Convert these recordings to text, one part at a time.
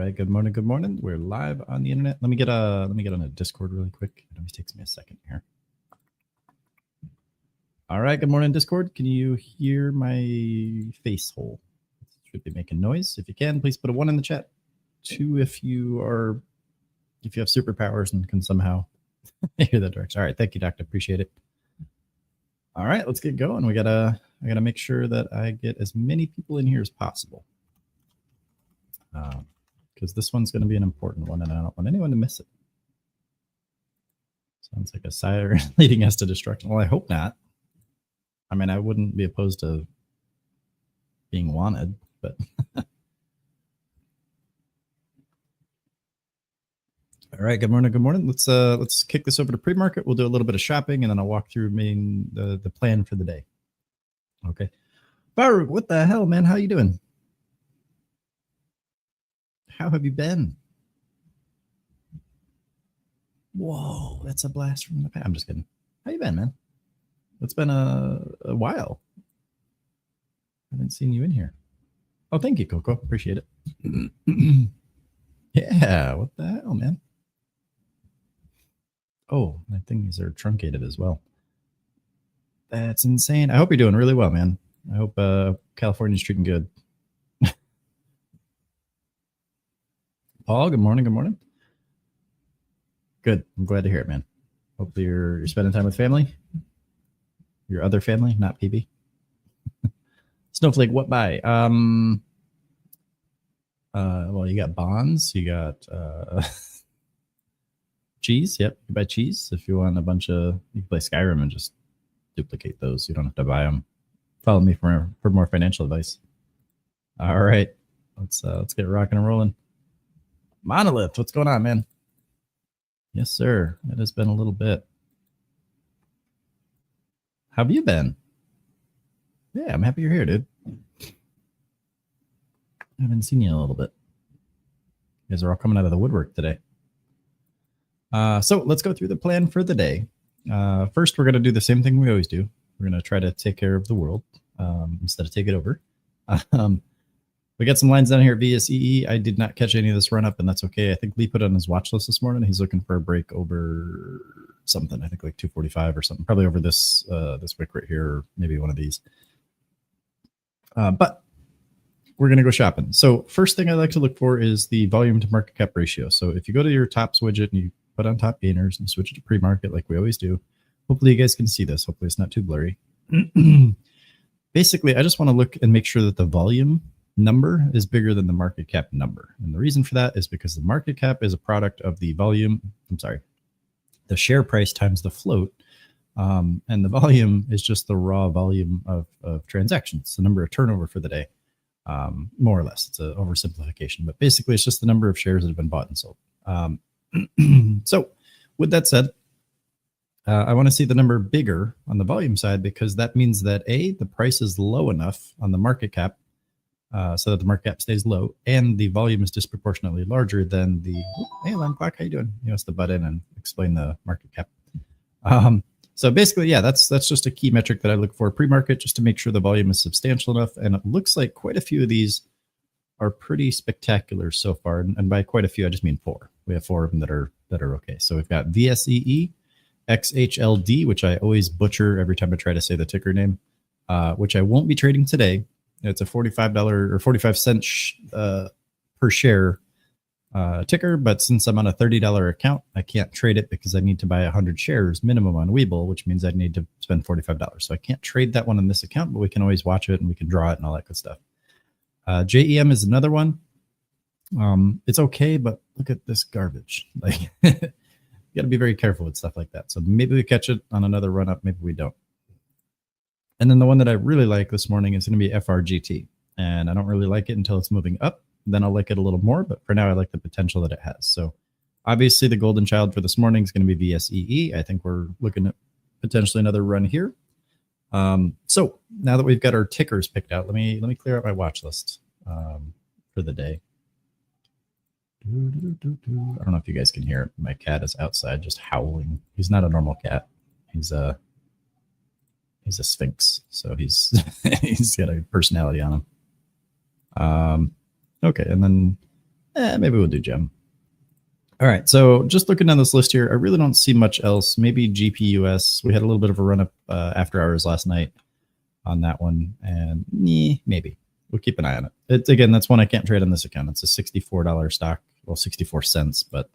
right. Good morning. Good morning. We're live on the internet. Let me get on a Discord really quick. It always takes me a second here. All right. Good morning, Discord. Can you hear my face hole? Should be making noise. If you can, please put a 1 in the chat. 2 if you have superpowers and can somehow hear that direction. All right. Thank you, Doctor. Appreciate it. All right. Let's get going. I gotta make sure that I get as many people in here as possible. Because this one's going to be an important one, and I don't want anyone to miss it. Sounds like a siren leading us to destruction. Well, I hope not. I mean, I wouldn't be opposed to being wanted, but all right. Good morning. Good morning. Let's kick this over to pre-market. We'll do a little bit of shopping, and then I'll walk through the plan for the day. Okay. Baruch, what the hell, man? How you doing? How have you been? Whoa, that's a blast from the past. I'm just kidding. How you been, man? It's been a while. I haven't seen you in here. Oh, thank you, Coco. Appreciate it. Yeah, what the hell, man? Oh, my things are truncated as well. That's insane. I hope you're doing really well, man. I hope California's treating good. Paul, good morning. Good morning. Good. I'm glad to hear it, man. Hopefully you're spending time with family. Your other family, not PB. Snowflake, what buy? Well, you got bonds. You got cheese. Yep, you buy cheese. If you want a bunch of, you can play Skyrim and just duplicate those. You don't have to buy them. Follow me for more financial advice. All right, let's get rocking and rolling. Monolith, what's going on, man? Yes, sir. It has been a little bit. How have you been? Yeah, I'm happy you're here, dude. I haven't seen you in a little bit. You guys are all coming out of the woodwork today. So let's go through the plan for the day. First, we're going to do the same thing we always do. We're going to try to take care of the world instead of take it over. We got some lines down here at VSEE. I did not catch any of this run up, and that's okay. I think Lee put on his watch list this morning. He's looking for a break over something. I think like 245 or something. Probably over this wick right here, or maybe one of these. But we're going to go shopping. So first thing I like to look for is the volume to market cap ratio. So if you go to your tops widget and you put on top gainers and switch it to pre-market like we always do, hopefully you guys can see this. Hopefully it's not too blurry. Basically, I just want to look and make sure that the volume number is bigger than the market cap number. And the reason for that is because the market cap is a product of the volume. I'm sorry, the share price times the float. And the volume is just the raw volume of transactions, the number of turnover for the day, more or less. It's an oversimplification, but basically it's just the number of shares that have been bought and sold. So with that said, I want to see the number bigger on the volume side, because that means that the price is low enough on the market cap so that the market cap stays low, and the volume is disproportionately larger than the, hey, Alarm Clock, how you doing? He wants to butt in and explain the market cap. So basically, yeah, that's just a key metric that I look for pre-market, just to make sure the volume is substantial enough. And it looks like quite a few of these are pretty spectacular so far. And by quite a few, I just mean 4. We have 4 of them that are okay. So we've got VSEE, XHLD, which I always butcher every time I try to say the ticker name, which I won't be trading today. It's a $45 or 45 cents per share ticker, but since I'm on a $30 account, I can't trade it because I need to buy 100 shares minimum on Webull, which means I need to spend $45. So I can't trade that one on this account, but we can always watch it and we can draw it and all that good stuff. JEM is another one. It's okay, but look at this garbage. Like, you got to be very careful with stuff like that. So maybe we catch it on another run up, maybe we don't. And then the one that I really like this morning is going to be FRGT, and I don't really like it until it's moving up. Then I'll like it a little more, but for now I like the potential that it has. So obviously the golden child for this morning is going to be VSEE. I think we're looking at potentially another run here. So now that we've got our tickers picked out, let me clear out my watch list for the day. I don't know if you guys can hear it. My cat is outside just howling. He's not a normal cat. He's a sphinx, so he's he's got a personality on him. Okay, and then Maybe we'll do gem. All right, so just looking down this list here, I really don't see much else. Maybe GPUS. We had a little bit of a run up after hours last night on that one, and maybe we'll keep an eye on it. Again, that's one I can't trade on this account. It's a $64 stock, well, 64 cents, but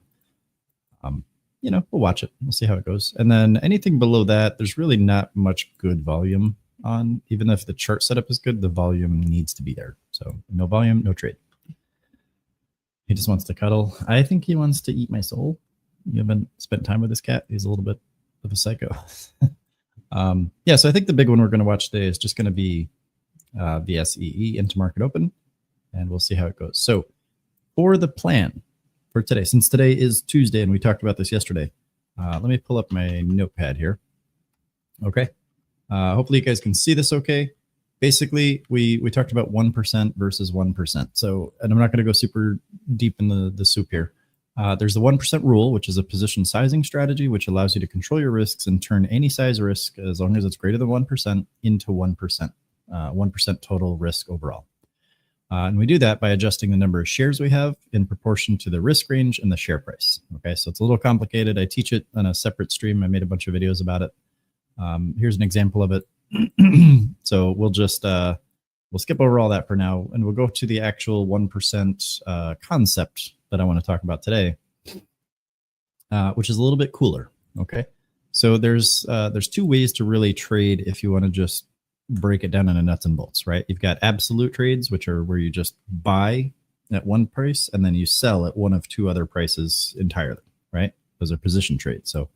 we'll watch it. We'll see how it goes. And then anything below that, there's really not much good volume on. Even if the chart setup is good, the volume needs to be there. So no volume, no trade. He just wants to cuddle. I think he wants to eat my soul. You haven't spent time with this cat. He's a little bit of a psycho. Yeah, so I think the big one we're going to watch today is just going to be VSEE into market open, and we'll see how it goes. So for the plan for today, since today is Tuesday and we talked about this yesterday, let me pull up my notepad here. Okay. Hopefully you guys can see this okay. Basically, we talked about 1% versus 1%. So, and I'm not going to go super deep in the soup here. There's the 1% rule, which is a position sizing strategy, which allows you to control your risks and turn any size risk, as long as it's greater than 1%, into 1%, 1% total risk overall. And we do that by adjusting the number of shares we have in proportion to the risk range and the share price. Okay, so it's a little complicated. I teach it on a separate stream. I made a bunch of videos about it. Here's an example of it. So we'll just we'll skip over all that for now, and we'll go to the actual 1% concept that I want to talk about today, which is a little bit cooler. Okay, so there's two ways to really trade if you want to just break it down into nuts and bolts, right? You've got absolute trades, which are where you just buy at one price and then you sell at one of two other prices entirely, right? Those are position trades. So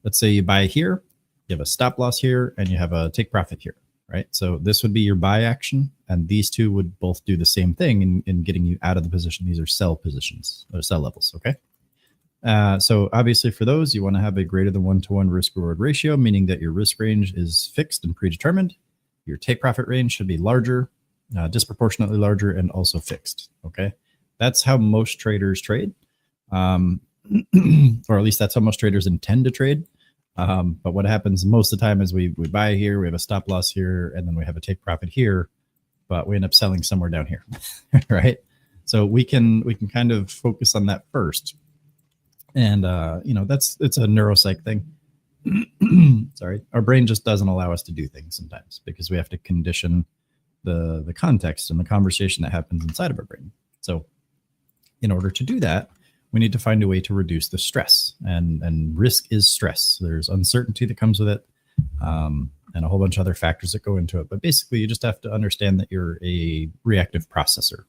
let's say you buy here, you have a stop loss here, and you have a take profit here, right? So this would be your buy action, and these two would both do the same thing in getting you out of the position. These are sell positions, or sell levels, okay? So obviously for those, you want to have a greater than 1-to-1 risk-reward ratio, meaning that your risk range is fixed and predetermined. Your take profit range should be larger, disproportionately larger, and also fixed, okay? That's how most traders trade, or at least that's how most traders intend to trade. But what happens most of the time is we buy here, we have a stop loss here, and then we have a take profit here, but we end up selling somewhere down here, right? So we can kind of focus on that first. And, it's a neuropsych thing. Sorry, our brain just doesn't allow us to do things sometimes because we have to condition the context and the conversation that happens inside of our brain. So in order to do that, we need to find a way to reduce the stress, and risk is stress. There's uncertainty that comes with it, and a whole bunch of other factors that go into it. But basically, you just have to understand that you're a reactive processor.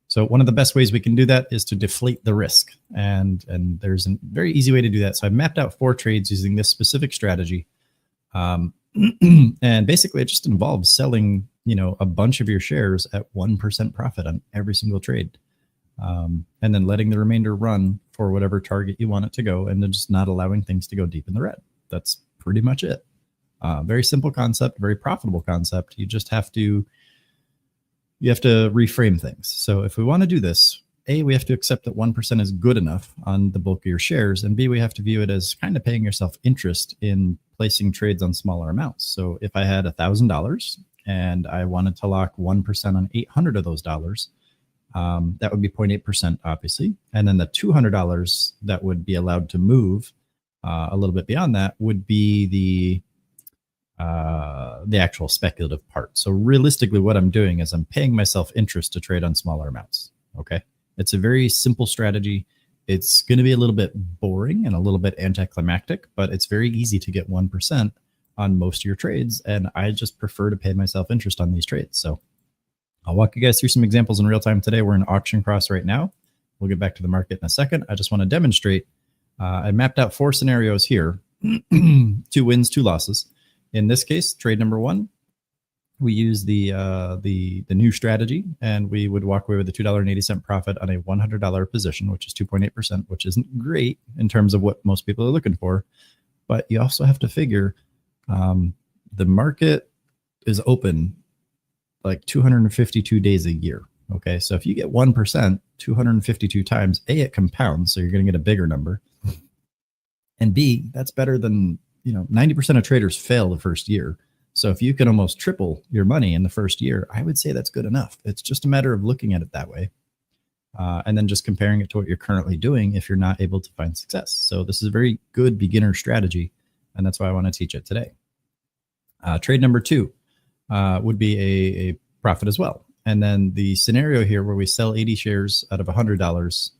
So one of the best ways we can do that is to deflate the risk. And there's a very easy way to do that. So I've mapped out 4 trades using this specific strategy. And basically, it just involves selling, a bunch of your shares at 1% profit on every single trade. And then letting the remainder run for whatever target you want it to go, and then just not allowing things to go deep in the red. That's pretty much it. Very simple concept, very profitable concept. You just have to reframe things. So if we want to do this, A, we have to accept that 1% is good enough on the bulk of your shares, and B, we have to view it as kind of paying yourself interest in placing trades on smaller amounts. So if I had $1,000 and I wanted to lock 1% on 800 of those dollars, that would be 0.8%, obviously. And then the $200 that would be allowed to move a little bit beyond that would be the actual speculative part. So realistically, what I'm doing is I'm paying myself interest to trade on smaller amounts. Okay. It's a very simple strategy. It's going to be a little bit boring and a little bit anticlimactic, but it's very easy to get 1% on most of your trades. And I just prefer to pay myself interest on these trades. So I'll walk you guys through some examples in real time today. We're in auction cross right now. We'll get back to the market in a second. I just want to demonstrate. I mapped out 4 scenarios here, 2 wins, 2 losses. In this case, trade number 1, we use the new strategy, and we would walk away with a $2.80 profit on a $100 position, which is 2.8%, which isn't great in terms of what most people are looking for. But you also have to figure the market is open like 252 days a year. Okay, so if you get 1%, 252 times, A, it compounds, so you're going to get a bigger number, and B, that's better than 90% of traders fail the first year. So if you can almost triple your money in the first year, I would say that's good enough. It's just a matter of looking at it that way. and then just comparing it to what you're currently doing if you're not able to find success. So this is a very good beginner strategy, and that's why I want to teach it today. Trade number 2 would be a profit as well. And then the scenario here where we sell 80 shares out of $100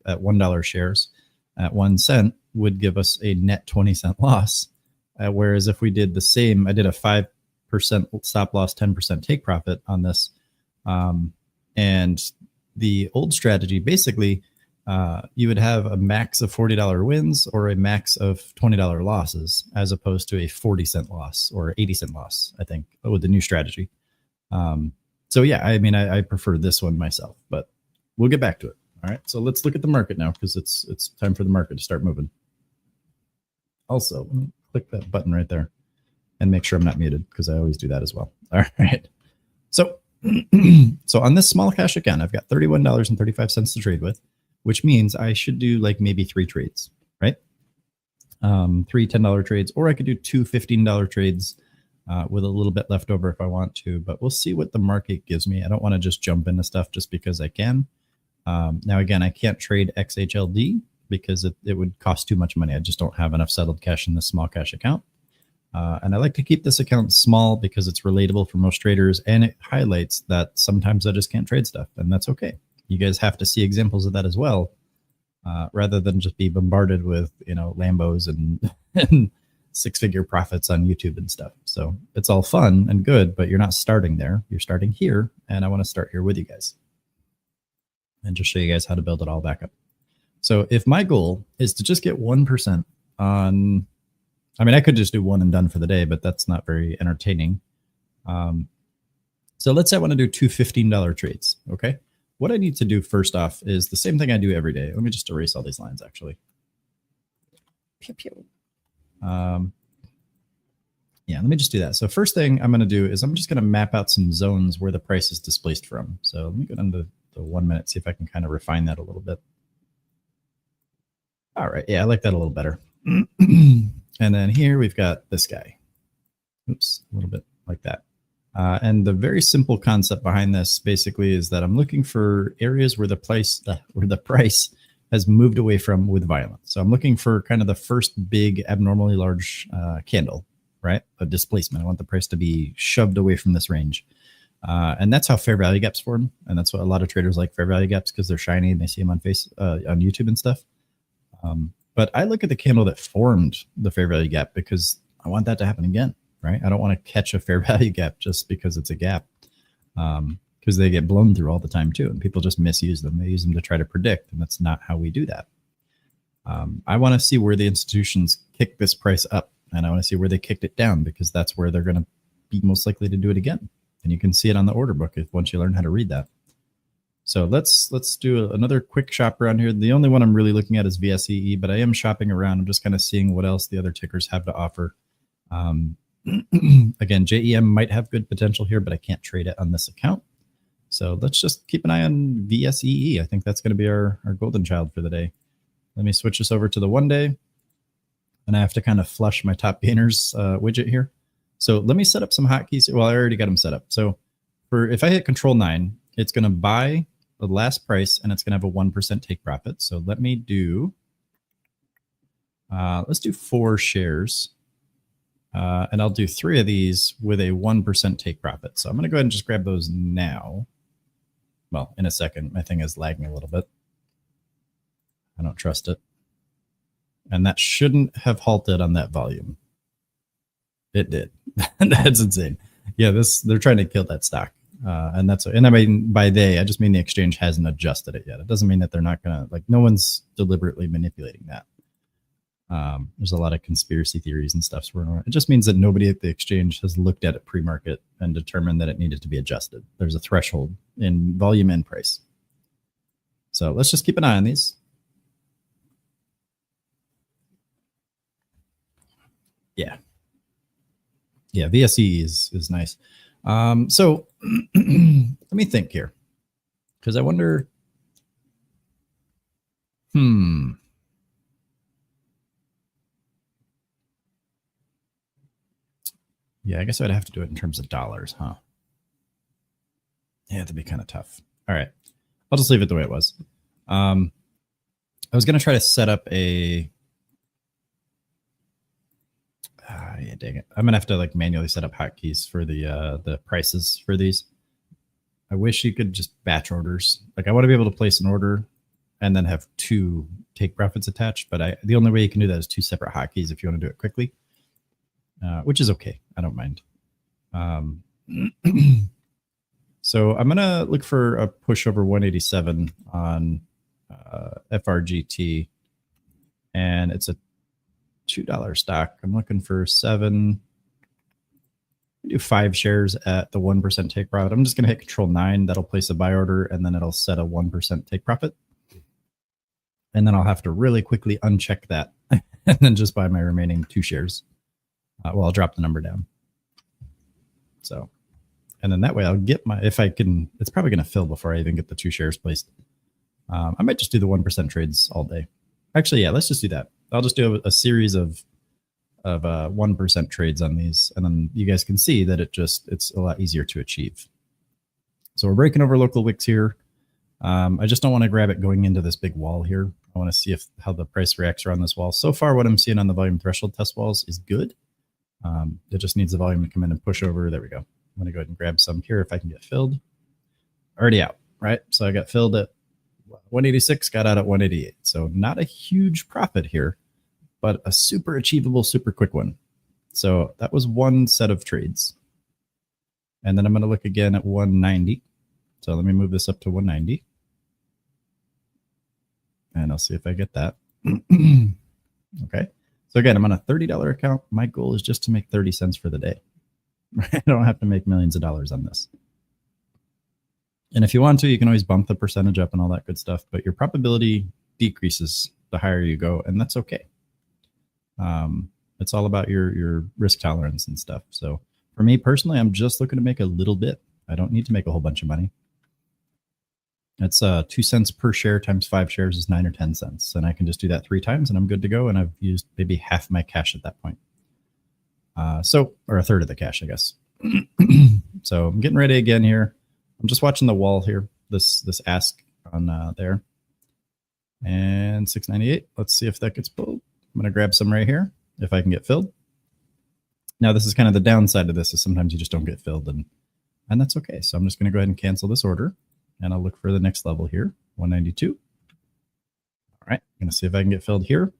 at $1 shares at 1 cent would give us a net 20-cent loss. Whereas if we did the same, I did a 5% stop loss, 10% take profit on this. And the old strategy, basically, you would have a max of $40 wins or a max of $20 losses, as opposed to a 40-cent loss or 80-cent loss, I think, with the new strategy. So yeah, I mean, I prefer this one myself, but we'll get back to it. All right, so let's look at the market now, because it's time for the market to start moving. Also, let me click that button right there and make sure I'm not muted, because I always do that as well. All right, so so on this small cash account, I've got $31.35 to trade with, which means I should do like maybe 3 trades, right? 3 $10 trades, or I could do 2 $15 trades with a little bit left over if I want to, but we'll see what the market gives me. I don't want to just jump into stuff just because I can. Now, again, I can't trade XHLD because it would cost too much money. I just don't have enough settled cash in this small cash account. And I like to keep this account small because it's relatable for most traders, and it highlights that sometimes I just can't trade stuff, and that's okay. You guys have to see examples of that as well, rather than just be bombarded with, you know, Lambos and 6-figure profits on YouTube and stuff. So it's all fun and good, but you're not starting there. You're starting here, and I want to start here with you guys and just show you guys how to build it all back up. So if my goal is to just get 1% on, I mean, I could just do 1 and done for the day, but that's not very entertaining. So let's say I want to do 2 $15 trades, okay? What I need to do first off is the same thing I do every day. Let me just erase all these lines, actually. Pew, pew. Yeah, let me just do that. So first thing I'm going to do is I'm just going to map out some zones where the price is displaced from. So let me go down to the 1 minute, see if I can kind of refine that a little bit. All right, yeah, I like that a little better. And then here we've got this guy. Oops, a little bit like that. And the very simple concept behind this basically is that I'm looking for areas where the price has moved away from with violence. So I'm looking for kind of the first big abnormally large candle, right? A displacement. I want the price to be shoved away from this range. And that's how fair value gaps form. And that's what a lot of traders like, fair value gaps, because they're shiny and they see them on on YouTube and stuff. But I look at the candle that formed the fair value gap because I want that to happen again, right? I don't want to catch a fair value gap just because it's a gap, because they get blown through all the time too, and people just misuse them. They use them to try to predict, and that's not how we do that. I want to see where the institutions kick this price up, and I want to see where they kicked it down, because that's where they're going to be most likely to do it again. And you can see it on the order book once you learn how to read that. So let's do another quick shop around here. The only one I'm really looking at is VSEE, but I am shopping around. I'm just kind of seeing what else the other tickers have to offer. Again, JEM might have good potential here, but I can't trade it on this account. So let's just keep an eye on VSEE. I think that's going to be our golden child for the day. Let me switch this over to the 1 day. And I have to kind of flush my top gainers widget here. So let me set up some hotkeys. Well, I already got them set up. So if I hit Control 9, it's going to buy the last price, and it's going to have a 1% take profit. So let me do, let's do 4 shares. And I'll do 3 of these with a 1% take profit. So I'm going to go ahead and just grab those now. Well, in a second. My thing is lagging a little bit. I don't trust it. And that shouldn't have halted on that volume. It did. That's insane. Yeah, they're trying to kill that stock. And I mean, by they, I just mean the exchange hasn't adjusted it yet. It doesn't mean that they're not going to, like, no one's deliberately manipulating that. There's a lot of conspiracy theories and stuff. So it just means that nobody at the exchange has looked at it pre-market and determined that it needed to be adjusted. There's a threshold in volume and price. So let's just keep an eye on these. Yeah. Yeah, VSE is nice. So let me think here, because I wonder, yeah, I guess I'd have to do it in terms of dollars, huh? Yeah, that'd be kind of tough. All right. I'll just leave it the way it was. I was going to try to set up a... yeah, dang it. I'm going to have to like manually set up hotkeys for the prices for these. I wish you could just batch orders. Like I want to be able to place an order and then have 2 take profits attached. But the only way you can do that is 2 separate hotkeys if you want to do it quickly, which is okay. I don't mind. So I'm going to look for a push over 187 on FRGT. And it's a $2 stock. I'm looking for 7. Do 5 shares at the 1% take profit. I'm just going to hit Control 9. That'll place a buy order, and then it'll set a 1% take profit. And then I'll have to really quickly uncheck that and then just buy my remaining 2 shares. Well, I'll drop the number down. So, and then that way I'll get my, if I can, it's probably going to fill before I even get the 2 shares placed. I might just do the 1% trades all day. Actually, yeah, let's just do that. I'll just do a series of 1% trades on these, and then you guys can see that it's a lot easier to achieve. So we're breaking over local wicks here. I just don't want to grab it going into this big wall here. I want to see how the price reacts around this wall. So far, what I'm seeing on the volume threshold test walls is good. It just needs the volume to come in and push over. There we go. I'm going to go ahead and grab some here if I can get filled. Already out, right? So I got filled at 186, got out at 188. So not a huge profit here, but a super achievable, super quick one. So that was one set of trades. And then I'm going to look again at 190. So let me move this up to 190. And I'll see if I get that. Okay. So again, I'm on a $30 account. My goal is just to make 30 cents for the day. I don't have to make millions of dollars on this. And if you want to, you can always bump the percentage up and all that good stuff, but your probability decreases the higher you go, and that's okay. It's all about your risk tolerance and stuff. So for me personally, I'm just looking to make a little bit. I don't need to make a whole bunch of money. That's 2 cents per share times 5 shares is 9 or 10 cents. And I can just do that 3 times and I'm good to go. And I've used maybe half my cash at that point. Or a third of the cash, I guess. So I'm getting ready again here. I'm just watching the wall here, this ask on there. And 698, let's see if that gets pulled. I'm gonna grab some right here if I can get filled. Now this is kind of the downside of this, is sometimes you just don't get filled, and that's okay. So I'm just gonna go ahead and cancel this order, and I'll look for the next level here, 192. All right, I'm gonna see if I can get filled here.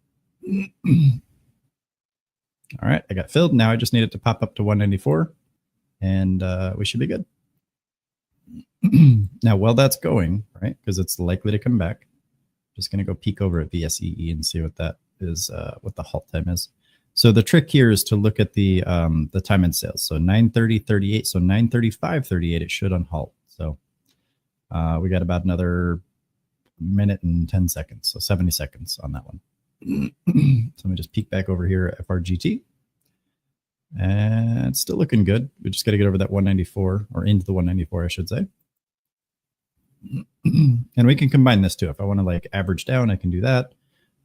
All right, I got filled. Now I just need it to pop up to 194, and we should be good. Now, while that's going, right, because it's likely to come back, just going to go peek over at VSEE and see what that is, what the halt time is. So the trick here is to look at the time in sales. So 9:30:38. So 9:35:38, it should unhalt. So we got about another minute and 10 seconds. So 70 seconds on that one. So let me just peek back over here at FRGT. And it's still looking good. We just got to get over that 194, or into the 194, I should say. And we can combine this too. If I want to like average down, I can do that.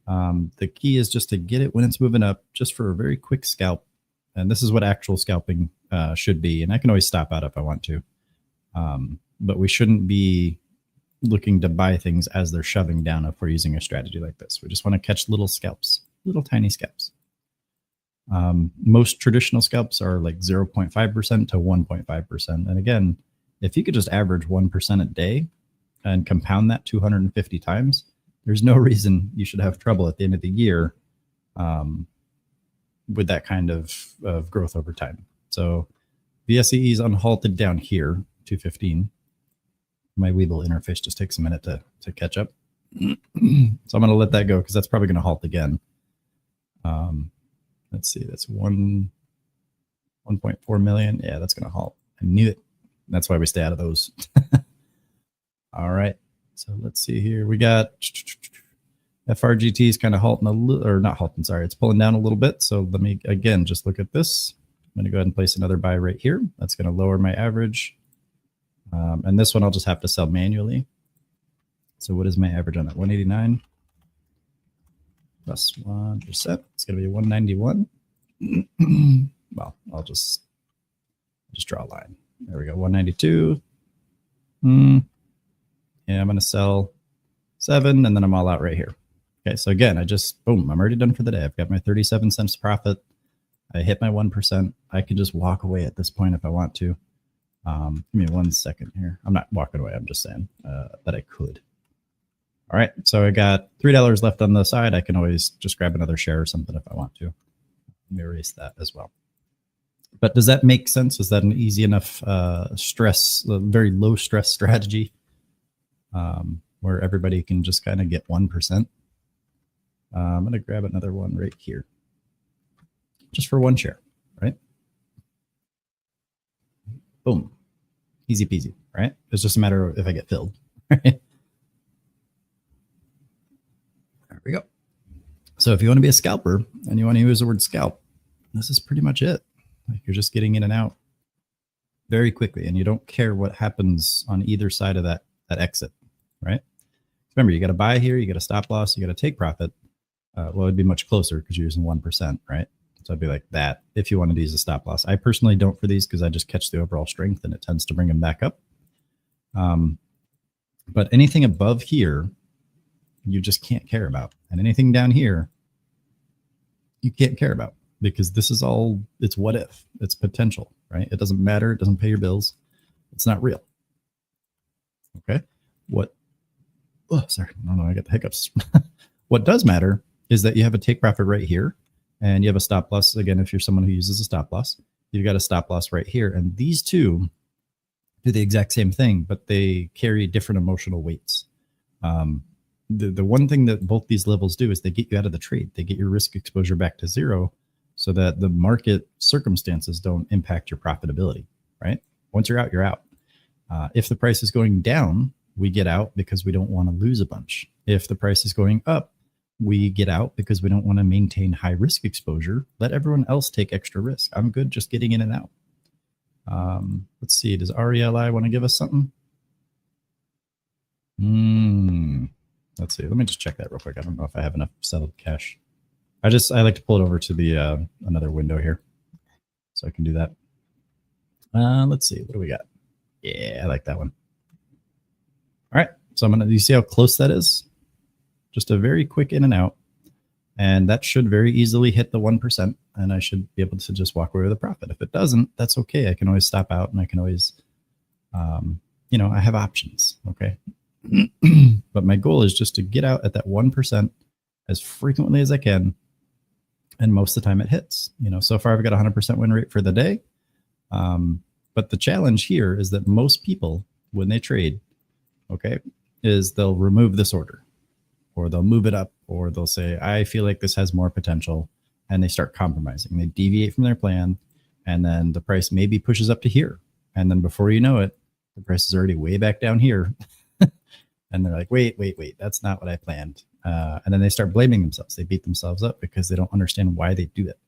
The key is just to get it when it's moving up, just for a very quick scalp. And this is what actual scalping should be. And I can always stop out if I want to. But we shouldn't be looking to buy things as they're shoving down if we're using a strategy like this. We just want to catch little scalps, little tiny scalps. Most traditional scalps are like 0.5% to 1.5%. And again, if you could just average 1% a day and compound that 250 times, there's no reason you should have trouble at the end of the year with that kind of growth over time. So VSEE is unhalted down here, 215. My Weeble interface just takes a minute to catch up. So I'm going to let that go because that's probably going to halt again. Let's see, that's 1.4 million. Yeah, that's going to halt. I knew it. That's why we stay out of those. All right. So let's see here. We got FRGT is kind of halting a little, or not halting, sorry. It's pulling down a little bit. So let me, again, just look at this. I'm going to go ahead and place another buy right here. That's going to lower my average. And this one I'll just have to sell manually. So what is my average on that? 189 plus 1%. It's going to be 191. Well, I'll just draw a line. There we go. 192. And I'm going to sell 7, and then I'm all out right here. Okay, so again, I just, boom, I'm already done for the day. I've got my 37 cents profit. I hit my 1%. I can just walk away at this point if I want to. Give me 1 second here. I'm not walking away. I'm just saying that I could. All right, so I got $3 left on the side. I can always just grab another share or something if I want to. Let me erase that as well. But does that make sense? Is that an easy enough very low stress strategy where everybody can just kind of get 1%? I'm going to grab another one right here, just for 1 share, right? Boom, easy peasy, right? It's just a matter of if I get filled, right? There we go. So if you want to be a scalper and you want to use the word scalp, this is pretty much it. Like you're just getting in and out very quickly, and you don't care what happens on either side of that exit, right? Remember, you got to buy here, you got a stop loss, you got to take profit. Well, it'd be much closer because you're using 1%, right? So I'd be like that if you wanted to use a stop loss. I personally don't for these because I just catch the overall strength and it tends to bring them back up. But anything above here, you just can't care about. And anything down here, you can't care about because this is all, it's what if, it's potential, right? It doesn't matter. It doesn't pay your bills. It's not real. Okay. No, I got the hiccups. What does matter is that you have a take profit right here and you have a stop loss. Again, if you're someone who uses a stop loss, you've got a stop loss right here. And these two do the exact same thing, but they carry different emotional weights. The one thing that both these levels do is they get you out of the trade. They get your risk exposure back to 0 so that the market circumstances don't impact your profitability, right? Once you're out, you're out. If the price is going down, we get out because we don't want to lose a bunch. If the price is going up, we get out because we don't want to maintain high risk exposure. Let everyone else take extra risk. I'm good just getting in and out. Let's see. Does RELI want to give us something? Let's see. Let me just check that real quick. I don't know if I have enough settled cash. I like to pull it over to the another window here, so I can do that. Let's see. What do we got? Yeah, I like that one. All right. So you see how close that is? Just a very quick in and out. And that should very easily hit the 1%. And I should be able to just walk away with a profit. If it doesn't, that's okay. I can always stop out and I can always, I have options. Okay. But my goal is just to get out at that 1% as frequently as I can. And most of the time it hits. So far I've got a 100% win rate for the day. But the challenge here is that most people, when they trade, okay, is they'll remove this order or they'll move it up or they'll say, I feel like this has more potential, and they start compromising. They deviate from their plan, and then the price maybe pushes up to here. And then before you know it, the price is already way back down here. And they're like, wait, that's not what I planned. And then they start blaming themselves. They beat themselves up because they don't understand why they do it.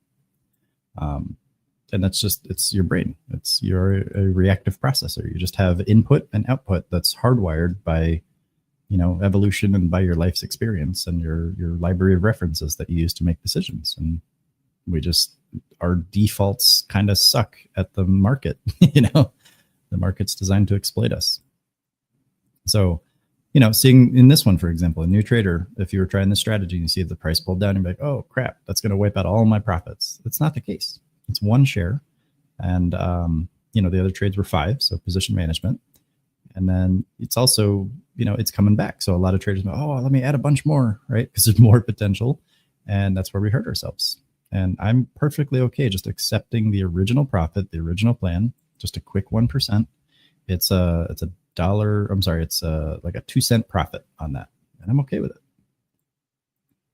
And that's just, it's your brain. You're a reactive processor. You just have input and output that's hardwired by, evolution and by your life's experience and your library of references that you use to make decisions. And our defaults kind of suck at the market. The market's designed to exploit us. So, seeing in this one, for example, a new trader, if you were trying this strategy and you see the price pulled down, you'd be like, oh crap, that's going to wipe out all my profits. That's not the case. It's 1 share. And, the other trades were 5. So position management. And then it's also, it's coming back. So a lot of traders go, oh, let me add a bunch more, right? Because there's more potential. And that's where we hurt ourselves. And I'm perfectly okay just accepting the original profit, the original plan, just a quick 1%. It's like a 2-cent profit on that. And I'm okay with it.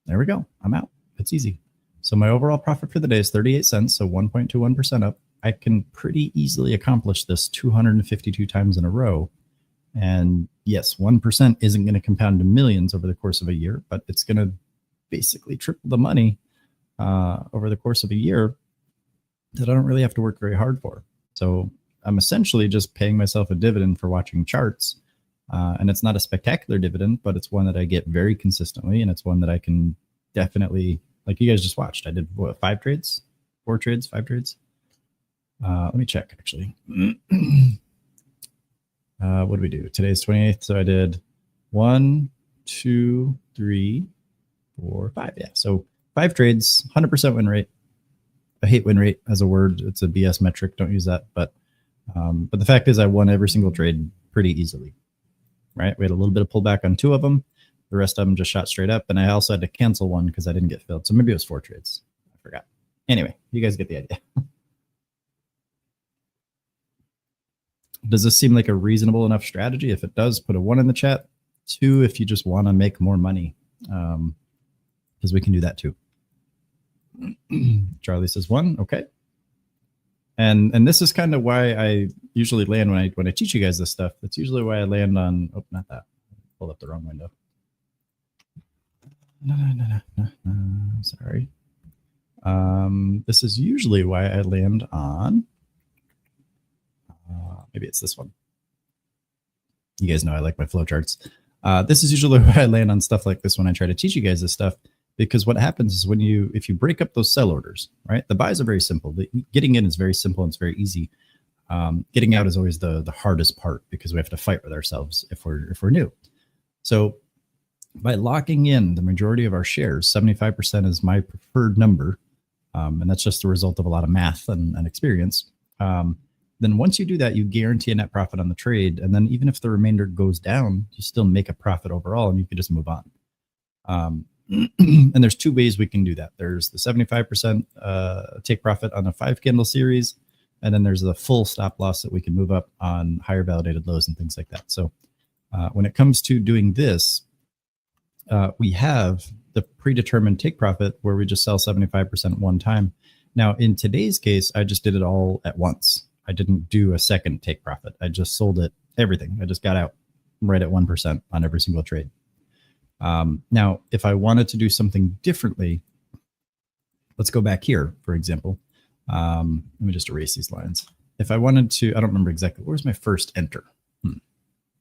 There we go. I'm out. It's easy. So my overall profit for the day is 38 cents. So 1.21% up. I can pretty easily accomplish this 252 times in a row. And yes, 1% isn't going to compound to millions over the course of a year, but it's going to basically triple the money over the course of a year that I don't really have to work very hard for. So I'm essentially just paying myself a dividend for watching charts. And it's not a spectacular dividend, but it's one that I get very consistently. And it's one that I can definitely, like you guys just watched. I did 5 trades, 4 trades, 5 trades. Let me check actually. What did we do? Today's 28th. So I did 1, 2, 3, 4, 5. Yeah, so 5 trades, 100% win rate. I hate win rate as a word. It's a BS metric. Don't use that. But the fact is I won every single trade pretty easily, right? We had a little bit of pullback on 2 of them. The rest of them just shot straight up. And I also had to cancel one because I didn't get filled. So maybe it was 4 trades. I forgot. Anyway, you guys get the idea. Does this seem like a reasonable enough strategy? If it does, put a 1 in the chat. 2 if you just want to make more money, because we can do that too. Charlie says 1. Okay. And this is kind of why I usually land when I teach you guys this stuff. That's usually why I land on, oh, not that. Pulled up the wrong window. No. Sorry. This is usually why I land on, maybe it's this one. You guys know I like my flowcharts. This is usually why I land on stuff like this when I try to teach you guys this stuff, because what happens is if you break up those sell orders, right? The buys are very simple. Getting in is very simple and it's very easy. Getting out is always the hardest part because we have to fight with ourselves if we're new. So by locking in the majority of our shares, 75% is my preferred number, and that's just the result of a lot of math and experience. Then once you do that, you guarantee a net profit on the trade. And then even if the remainder goes down, you still make a profit overall and you can just move on. And there's 2 ways we can do that. There's the 75% take profit on a 5 candle series. And then there's the full stop loss that we can move up on higher validated lows and things like that. So when it comes to doing this, we have the predetermined take profit where we just sell 75% one time. Now, in today's case, I just did it all at once. I didn't do a second take profit. I just sold it, everything. I just got out right at 1% on every single trade. Now, if I wanted to do something differently, let's go back here, for example. Let me just erase these lines. If I wanted to, I don't remember exactly, where's my first enter?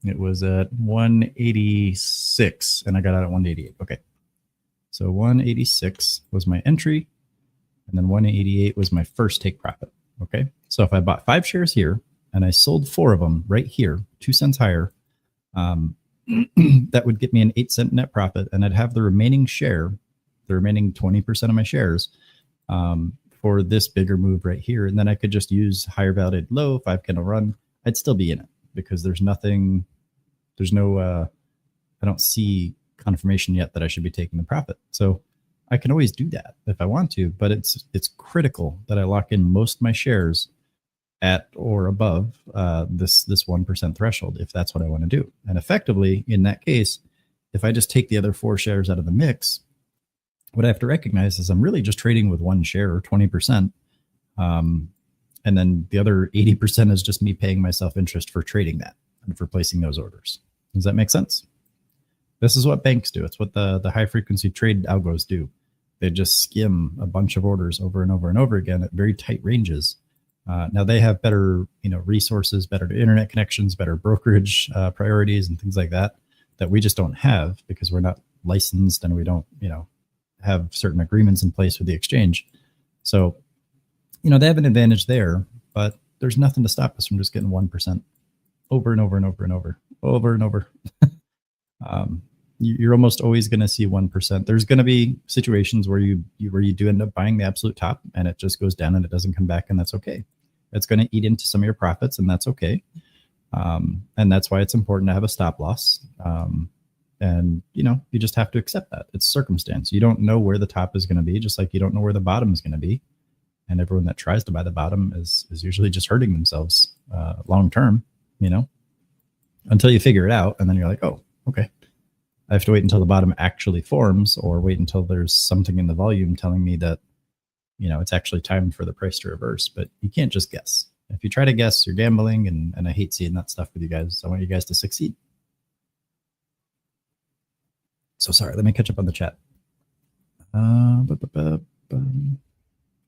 It was at 186 and I got out at 188. Okay. So 186 was my entry and then 188 was my first take profit. Okay. So if I bought 5 shares here and I sold 4 of them right here, 2 cents higher, that would get me an 8-cent net profit, and I'd have the remaining share, the remaining 20% of my shares, for this bigger move right here. And then I could just use higher validated low, 5 candle run. I'd still be in it because there's no, I don't see confirmation yet that I should be taking the profit. So I can always do that if I want to, but it's critical that I lock in most of my shares at or above this 1% threshold if that's what I want to do. And effectively, in that case, if I just take the other 4 shares out of the mix, what I have to recognize is I'm really just trading with 1 share or 20%. And then the other 80% is just me paying myself interest for trading that and for placing those orders. Does that make sense? This is what banks do. It's what the high frequency trade algos do. They just skim a bunch of orders over and over and over again at very tight ranges. Now they have better, resources, better internet connections, better brokerage priorities and things like that we just don't have because we're not licensed and we don't, have certain agreements in place with the exchange. So, they have an advantage there, but there's nothing to stop us from just getting 1% over and over and over and over and over. You're almost always going to see 1%. There's going to be situations where you do end up buying the absolute top and it just goes down and it doesn't come back, and that's okay. It's going to eat into some of your profits, and that's okay. And that's why it's important to have a stop loss. And you just have to accept that. It's circumstance. You don't know where the top is going to be, just like you don't know where the bottom is going to be. And everyone that tries to buy the bottom is usually just hurting themselves long term, until you figure it out. And then you're like, oh, okay. I have to wait until the bottom actually forms, or wait until there's something in the volume telling me that, it's actually time for the price to reverse. But you can't just guess. If you try to guess, you're gambling, and I hate seeing that stuff with you guys. I want you guys to succeed. So sorry, let me catch up on the chat. Oh,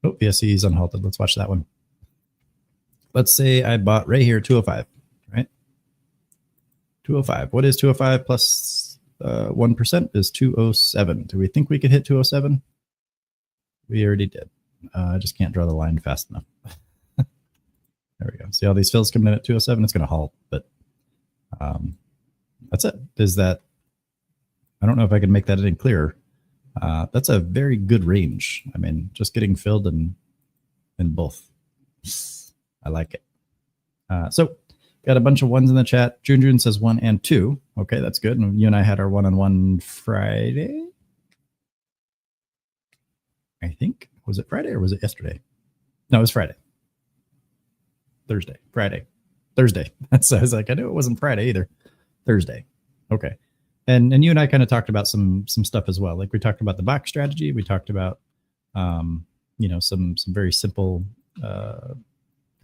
VSE is unhalted. Let's watch that one. Let's say I bought right here 205, right? 205. What is 205 plus 1% is 207. Do we think we could hit 207? We already did. I just can't draw the line fast enough. There we go. See all these fills coming in at 207? It's going to halt, but that's it. Is that I don't know if I can make that any clearer. That's a very good range. I mean, just getting filled in both. I like it. So got a bunch of ones in the chat. June says 1 and 2. Okay, that's good. And you and I had our one-on-one Friday. I think. Was it Friday or was it yesterday? No, it was Friday. Thursday. Friday. Thursday. So I was like, I knew it wasn't Friday either. Thursday. Okay. And you and I kind of talked about some stuff as well. Like we talked about the box strategy. We talked about some very simple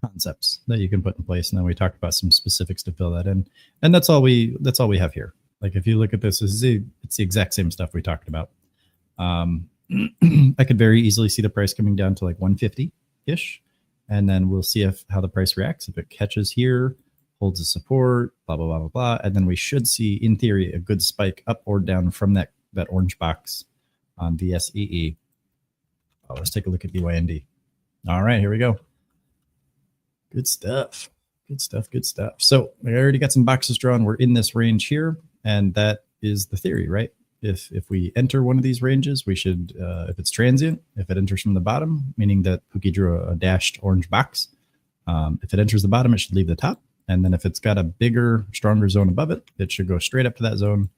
concepts that you can put in place, and then we talked about some specifics to fill that in. And that's all we have here. Like if you look at this, it's the exact same stuff we talked about. I could very easily see the price coming down to like 150-ish, and then we'll see how the price reacts. If it catches here, holds a support, blah, blah, blah, blah, blah. And then we should see, in theory, a good spike up or down from that orange box on VSEE. Oh, let's take a look at BYND. All right, here we go. Good stuff. Good stuff. Good stuff. So I already got some boxes drawn. We're in this range here, and that is the theory, right? If we enter one of these ranges, we should, if it's transient, if it enters from the bottom, meaning that Pookie drew a dashed orange box, if it enters the bottom, it should leave the top. And then if it's got a bigger, stronger zone above it, it should go straight up to that zone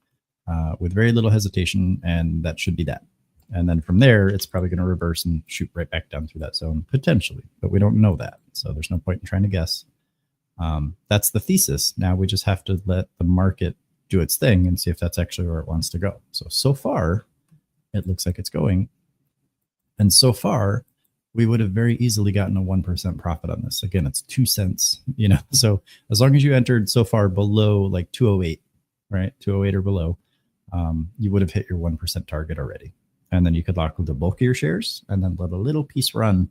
with very little hesitation, and that should be that. And then from there, it's probably going to reverse and shoot right back down through that zone, potentially. But we don't know that, so there's no point in trying to guess. That's the thesis. Now we just have to let the market do its thing and see if that's actually where it wants to go. So far, it looks like it's going. And so far, we would have very easily gotten a 1% profit on this. Again, it's 2 cents, So as long as you entered so far below like 208, right? 208 or below, you would have hit your 1% target already. And then you could lock with the bulk of your shares and then let a little piece run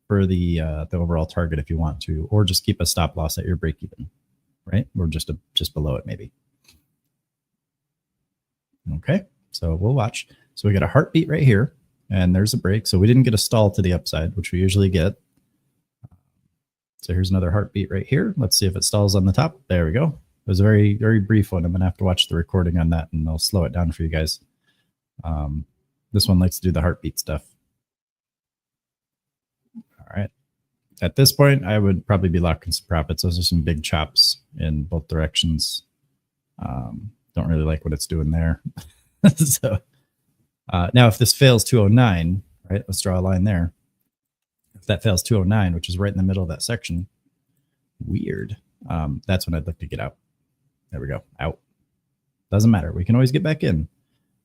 for the overall target if you want to, or just keep a stop loss at your break even, right? Or just below it maybe. Okay, so we'll watch. So we got a heartbeat right here, and there's a break. So we didn't get a stall to the upside, which we usually get. So here's another heartbeat right here. Let's see if it stalls on the top. There we go. It was a very, very brief one. I'm going to have to watch the recording on that, and I'll slow it down for you guys. This one likes to do the heartbeat stuff. All right. At this point, I would probably be locking some profits. Those are some big chops in both directions. Don't really like what it's doing there. So now if this fails 209, right, let's draw a line there. If that fails 209, which is right in the middle of that section, weird. That's when I'd look to get out. There we go, out. Doesn't matter, we can always get back in.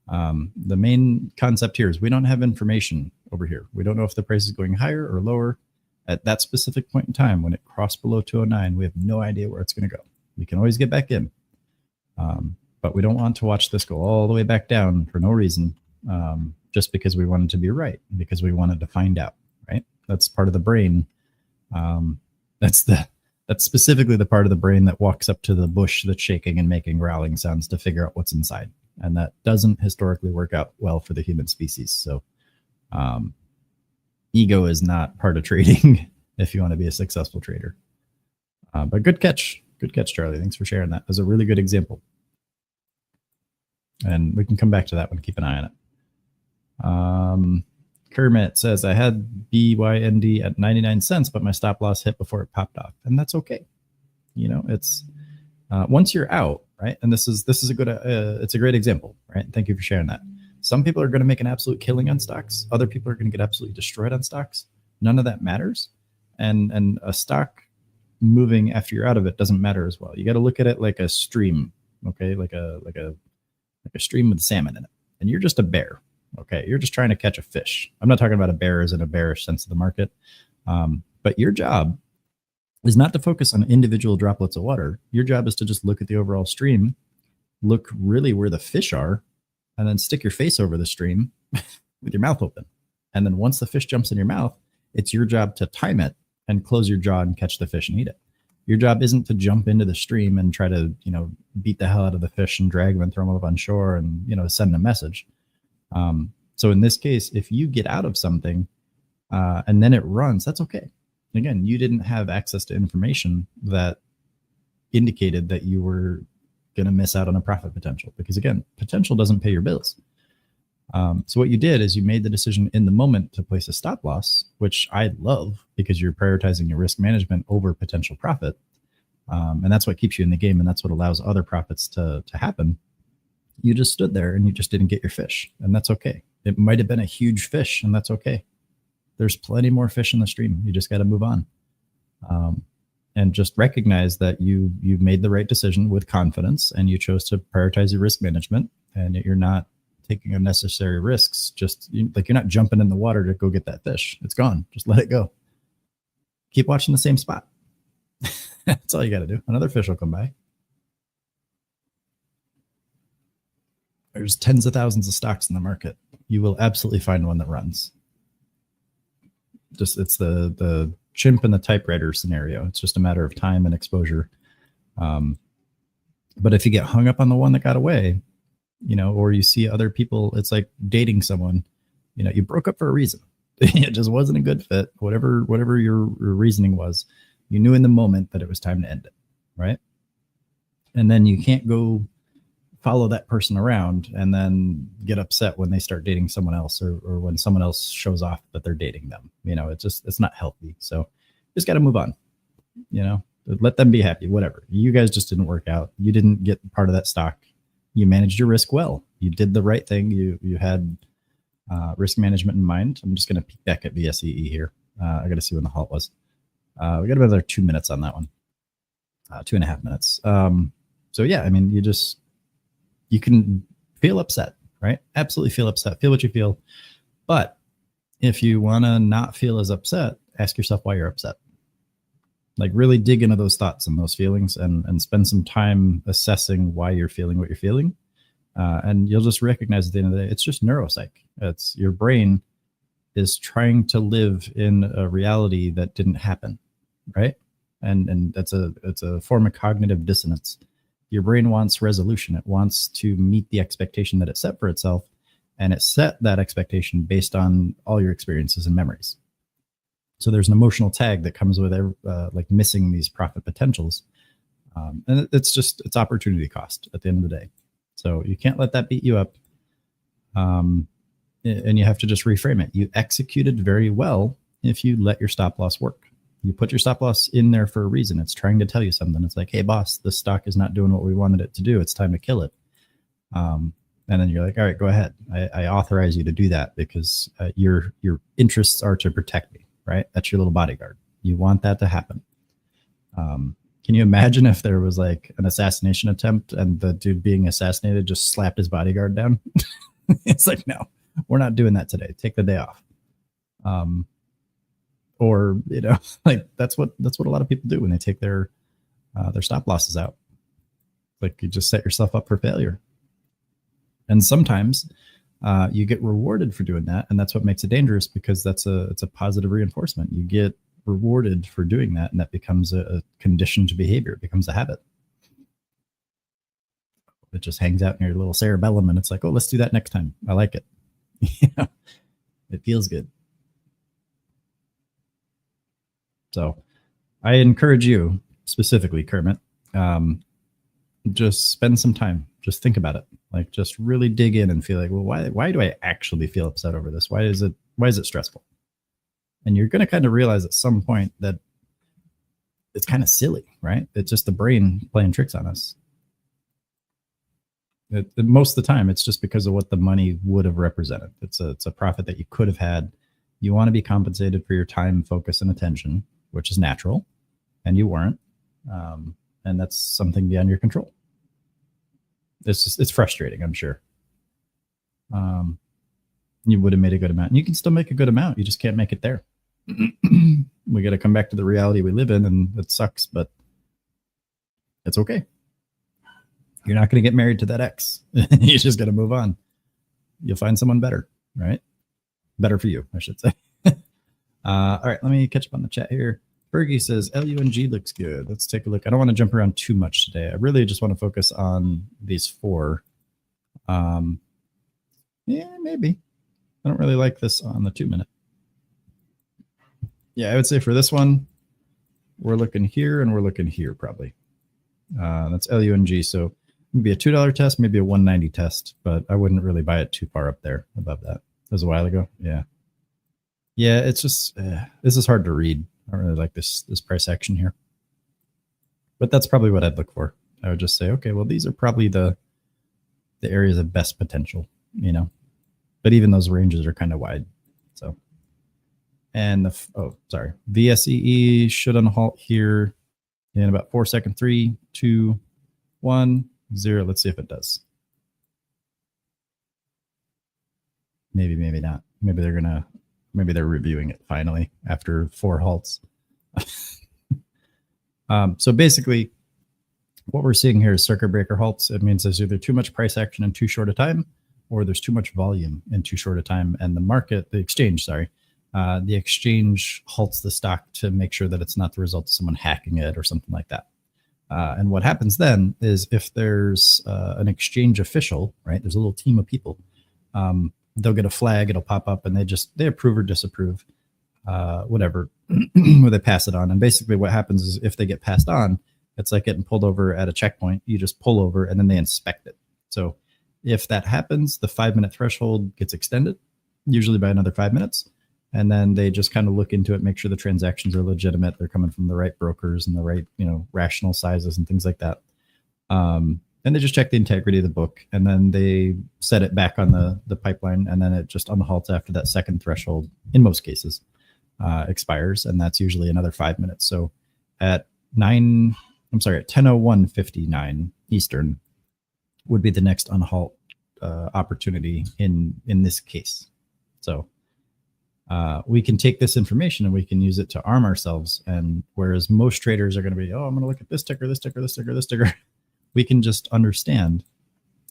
The main concept here is we don't have information over here. We don't know if the price is going higher or lower. At that specific point in time, when it crossed below 209, we have no idea where it's going to go. We can always get back in. But we don't want to watch this go all the way back down for no reason, just because we wanted to be right, because we wanted to find out, right? That's part of the brain. That's specifically the part of the brain that walks up to the bush that's shaking and making growling sounds to figure out what's inside. And that doesn't historically work out well for the human species. So ego is not part of trading if you want to be a successful trader. But good catch. Good catch, Charlie. Thanks for sharing that. That was a really good example. And we can come back to that one. Keep an eye on it. Kermit says, I had BYND at 99 cents, but my stop loss hit before it popped off. And that's okay. It's once you're out, right? And this is a good, it's a great example, right? Thank you for sharing that. Some people are going to make an absolute killing on stocks. Other people are going to get absolutely destroyed on stocks. None of that matters. And a stock moving after you're out of it doesn't matter as well. You got to look at it like a stream, okay? Like a stream with salmon in it. And you're just a bear, okay? You're just trying to catch a fish. I'm not talking about a bear as in a bearish sense of the market. But your job is not to focus on individual droplets of water. Your job is to just look at the overall stream, look really where the fish are, and then stick your face over the stream with your mouth open. And then once the fish jumps in your mouth, it's your job to time it and close your jaw and catch the fish and eat it. Your job isn't to jump into the stream and try to, beat the hell out of the fish and drag them and throw them up on shore and, send a message. So in this case, if you get out of something and then it runs, that's okay. Again, you didn't have access to information that indicated that you were going to miss out on a profit potential, because again, potential doesn't pay your bills. So what you did is you made the decision in the moment to place a stop loss, which I love because you're prioritizing your risk management over potential profit. And that's what keeps you in the game. And that's what allows other profits to happen. You just stood there and you just didn't get your fish, and that's okay. It might have been a huge fish, and that's okay. There's plenty more fish in the stream. You just got to move on. And just recognize that you made the right decision with confidence, and you chose to prioritize your risk management, and you're not taking unnecessary risks. Just like you're not jumping in the water to go get that fish. It's gone. Just let it go. Keep watching the same spot. That's all you got to do. Another fish will come by. There's tens of thousands of stocks in the market. You will absolutely find one that runs. It's the chimp and the typewriter scenario. It's just a matter of time and exposure. But if you get hung up on the one that got away, or you see other people, it's like dating someone, you broke up for a reason. It just wasn't a good fit. Whatever your reasoning was, you knew in the moment that it was time to end it, right? And then you can't go follow that person around and then get upset when they start dating someone else, or when someone else shows off that they're dating them. It's not healthy. So just got to move on, let them be happy, whatever. You guys just didn't work out. You didn't get part of that stock. You managed your risk well. You did the right thing. You had risk management in mind. I'm just going to peek back at VSEE here. I got to see when the halt was. We got another 2 minutes on that one. 2.5 minutes. So yeah, I mean, you can feel upset, right? Absolutely feel upset. Feel what you feel. But if you want to not feel as upset, ask yourself why you're upset. Like really dig into those thoughts and those feelings, and spend some time assessing why you're feeling what you're feeling. And you'll just recognize at the end of the day, it's just neuropsych. It's your brain is trying to live in a reality that didn't happen, right? And it's a form of cognitive dissonance. Your brain wants resolution. It wants to meet the expectation that it set for itself, and it set that expectation based on all your experiences and memories. So there's an emotional tag that comes with like missing these profit potentials, and it's opportunity cost at the end of the day. So you can't let that beat you up, and you have to just reframe it. You executed very well if you let your stop loss work. You put your stop loss in there for a reason. It's trying to tell you something. It's like, hey, boss, this stock is not doing what we wanted it to do. It's time to kill it. And then you're like, all right, go ahead. I authorize you to do that because your interests are to protect me, right? That's your little bodyguard. You want that to happen. Can you imagine if there was like an assassination attempt and the dude being assassinated just slapped his bodyguard down? It's like, no, we're not doing that today. Take the day off. Or, like that's what a lot of people do when they take their stop losses out. Like you just set yourself up for failure. And sometimes you get rewarded for doing that. And that's what makes it dangerous, because it's a positive reinforcement. You get rewarded for doing that, and that becomes a conditioned behavior. It becomes a habit. It just hangs out in your little cerebellum, and it's like, oh, let's do that next time. I like it. It feels good. So I encourage you, specifically, Kermit, just spend some time. Just think about it. Like, just really dig in and feel like, well, why do I actually feel upset over this? Why is it stressful? And you're going to kind of realize at some point that it's kind of silly, right? It's just the brain playing tricks on us. Most of the time, it's just because of what the money would have represented. It's a profit that you could have had. You want to be compensated for your time, focus, and attention, which is natural, and you weren't. And that's something beyond your control. It's frustrating, I'm sure. You would have made a good amount, and you can still make a good amount. You just can't make it there. We got to come back to the reality we live in, and it sucks, but it's okay. You're not going to get married to that ex. You just got to move on. You'll find someone better, right? Better for you, I should say. All right, let me catch up on the chat here. Fergie says, LUNG looks good. Let's take a look. I don't want to jump around too much today. I really just want to focus on these four. Yeah, maybe. I don't really like this on the 2 minute. Yeah, I would say for this one, we're looking here and we're looking here probably. That's LUNG. So maybe a $2 test, maybe a 190 test, but I wouldn't really buy it too far up there above that. That was a while ago. Yeah. Yeah, it's just, this is hard to read. I don't really like this price action here. But that's probably what I'd look for. I would just say, okay, well, these are probably the areas of best potential, you know. But even those ranges are kind of wide. So, and VSEE should unhalt here in about 4 seconds. 3, 2, 1, 0. Let's see if it does. Maybe, maybe not. Maybe they're reviewing it finally after 4 halts. So basically, what we're seeing here is circuit breaker halts. It means there's either too much price action in too short a time, or there's too much volume in too short a time. And the exchange halts the stock to make sure that it's not the result of someone hacking it or something like that. And what happens then is if there's an exchange official, right, there's a little team of people, they'll get a flag, it'll pop up, and they approve or disapprove, whatever, where they pass it on. And basically what happens is if they get passed on, it's like getting pulled over at a checkpoint. You just pull over and then they inspect it. So if that happens, the 5-minute threshold gets extended, usually by another 5 minutes. And then they just kind of look into it, make sure the transactions are legitimate. They're coming from the right brokers and the right, rational sizes and things like that. And they just check the integrity of the book, and then they set it back on the pipeline, and then it just unhalts after that second threshold, in most cases, expires, and that's usually another 5 minutes. So at 10:01:59 Eastern would be the next unhalt opportunity in this case. So we can take this information and we can use it to arm ourselves. And whereas most traders are going to be, I'm going to look at this ticker, this ticker, this ticker, this ticker, we can just understand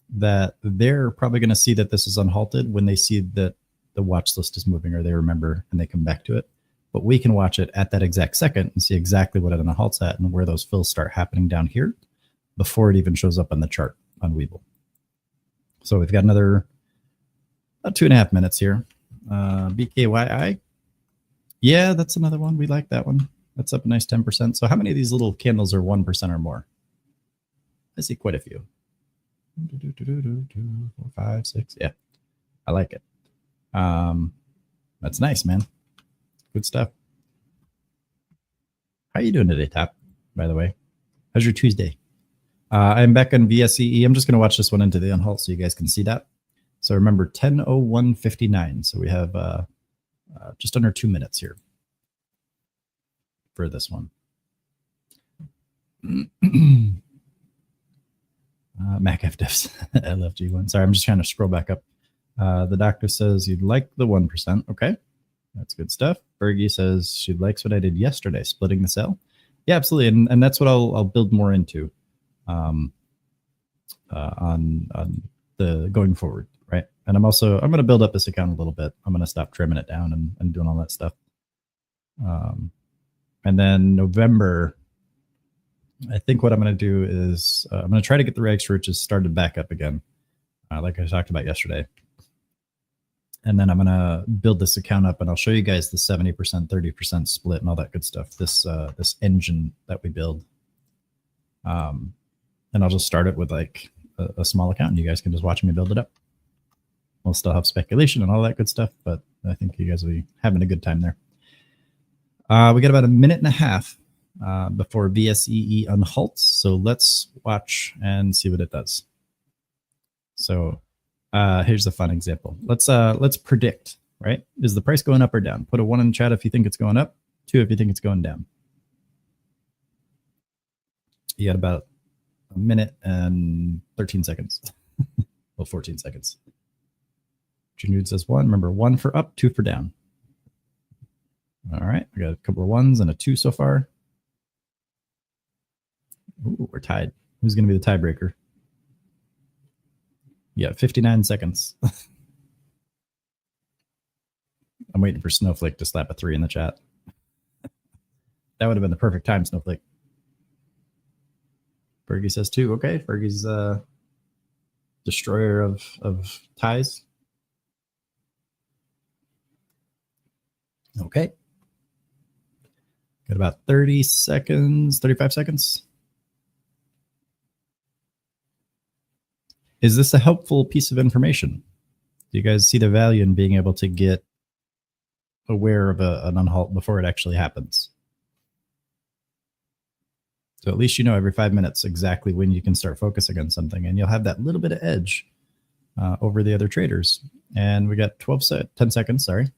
that they're probably going to see that this is unhalted when they see that the watch list is moving, or they remember and they come back to it. But we can watch it at that exact second and see exactly what it unhalts at and where those fills start happening down here before it even shows up on the chart on Webull. So we've got another about 2.5 minutes here. BKYI. Yeah, that's another one. We like that one. That's up a nice 10%. So how many of these little candles are 1% or more? I see quite a few. 4, 5, 6. Yeah, I like it. That's nice, man. Good stuff. How you doing today, Top? By the way, how's your Tuesday? I'm back on VSEE. I'm just going to watch this one into the unhalt so you guys can see that. So remember, 10:01:59. So we have just under 2 minutes here for this one. MacF diffs. LFG1. Sorry, I'm just trying to scroll back up. The doctor says you'd like the 1%. Okay, that's good stuff. Bergie says she likes what I did yesterday, splitting the sell. Yeah, absolutely, and that's what I'll build more into on the going forward, right? And I'm going to build up this account a little bit. I'm going to stop trimming it down and doing all that stuff. And then November, I think what I'm going to do is I'm going to try to get the Rags to Riches started back up again, like I talked about yesterday. And then I'm going to build this account up, and I'll show you guys the 70%, 30% split and all that good stuff. This engine that we build. And I'll just start it with like a small account, and you guys can just watch me build it up. We'll still have speculation and all that good stuff, but I think you guys will be having a good time there. We got about 1.5 minutes before VSEE unhalts. So let's watch and see what it does. So here's a fun example. Let's predict, right? Is the price going up or down? Put a 1 in the chat if you think it's going up, 2 if you think it's going down. You got about 1 minute and 13 seconds. Well, 14 seconds. Jude says 1. Remember, 1 for up, 2 for down. All right, we got a couple of 1s and a 2 so far. Ooh, we're tied. Who's going to be the tiebreaker? Yeah, 59 seconds. I'm waiting for Snowflake to slap a 3 in the chat. That would have been the perfect time, Snowflake. Fergie says 2. Okay, Fergie's destroyer of ties. Okay. Got about 30 seconds, 35 seconds. Is this a helpful piece of information? Do you guys see the value in being able to get aware of an unhalt before it actually happens? So at least you know every 5 minutes exactly when you can start focusing on something, and you'll have that little bit of edge over the other traders. And we got 10 seconds, sorry.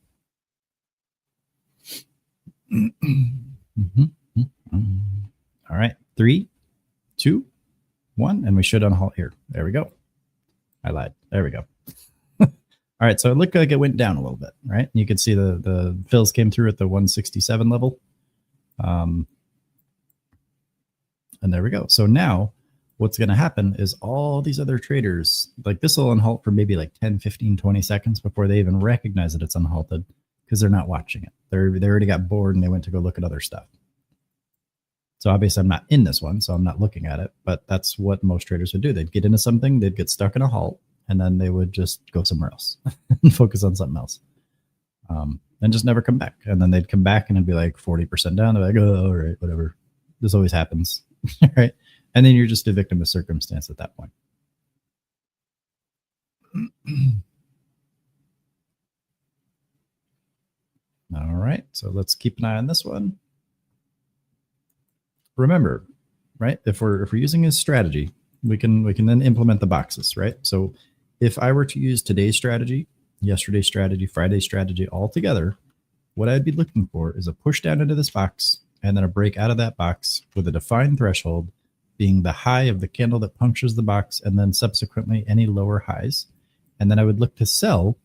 All right, 3, 2, 1, and we should unhalt here. There we go. I lied. There we go. All right, so it looked like it went down a little bit, right? You can see the fills came through at the 167 level. And there we go. So now what's going to happen is all these other traders, like this will unhalt for maybe like 10, 15, 20 seconds before they even recognize that it's unhalted because they're not watching it. They already got bored and they went to go look at other stuff. So obviously I'm not in this one, so I'm not looking at it, but that's what most traders would do. They'd get into something, they'd get stuck in a halt, and then they would just go somewhere else and focus on something else. And just never come back. And then they'd come back and it'd be like 40% down. They're like, oh, all right, whatever. This always happens, right? And then you're just a victim of circumstance at that point. All right, so let's keep an eye on this one. Remember, right? If we're using a strategy, we can then implement the boxes, right? So if I were to use today's strategy, yesterday's strategy, Friday's strategy all together, what I'd be looking for is a push down into this box and then a break out of that box with a defined threshold being the high of the candle that punctures the box and then subsequently any lower highs. And then I would look to sell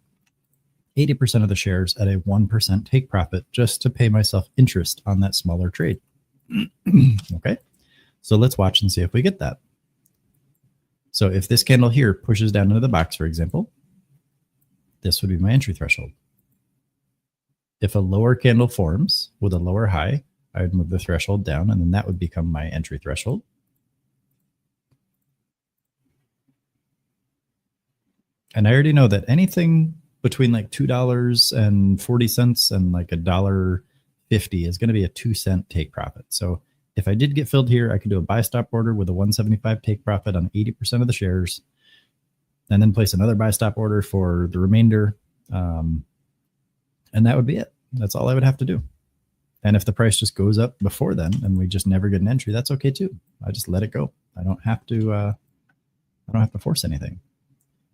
80% of the shares at a 1% take profit just to pay myself interest on that smaller trade. Okay, so let's watch and see if we get that. So if this candle here pushes down into the box, for example, this would be my entry threshold. If a lower candle forms with a lower high, I would move the threshold down, and then that would become my entry threshold. And I already know that anything between like $2.40 and like $1.50 is going to be a 2-cent take profit. So if I did get filled here, I could do a buy stop order with a 175 take profit on 80% of the shares, and then place another buy stop order for the remainder. And that would be it. That's all I would have to do. And if the price just goes up before then and we just never get an entry, that's okay too. I just let it go. I don't have to force anything.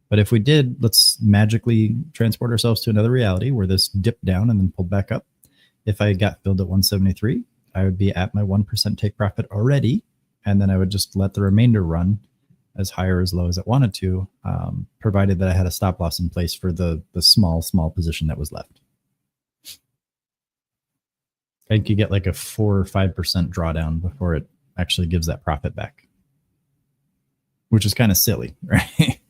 But if we did, let's magically transport ourselves to another reality where this dipped down and then pulled back up. If I got filled at 173, I would be at my 1% take profit already. And then I would just let the remainder run as high or as low as it wanted to, provided that I had a stop loss in place for the small position that was left. I could get like a 4 or 5% drawdown before it actually gives that profit back, which is kind of silly, right?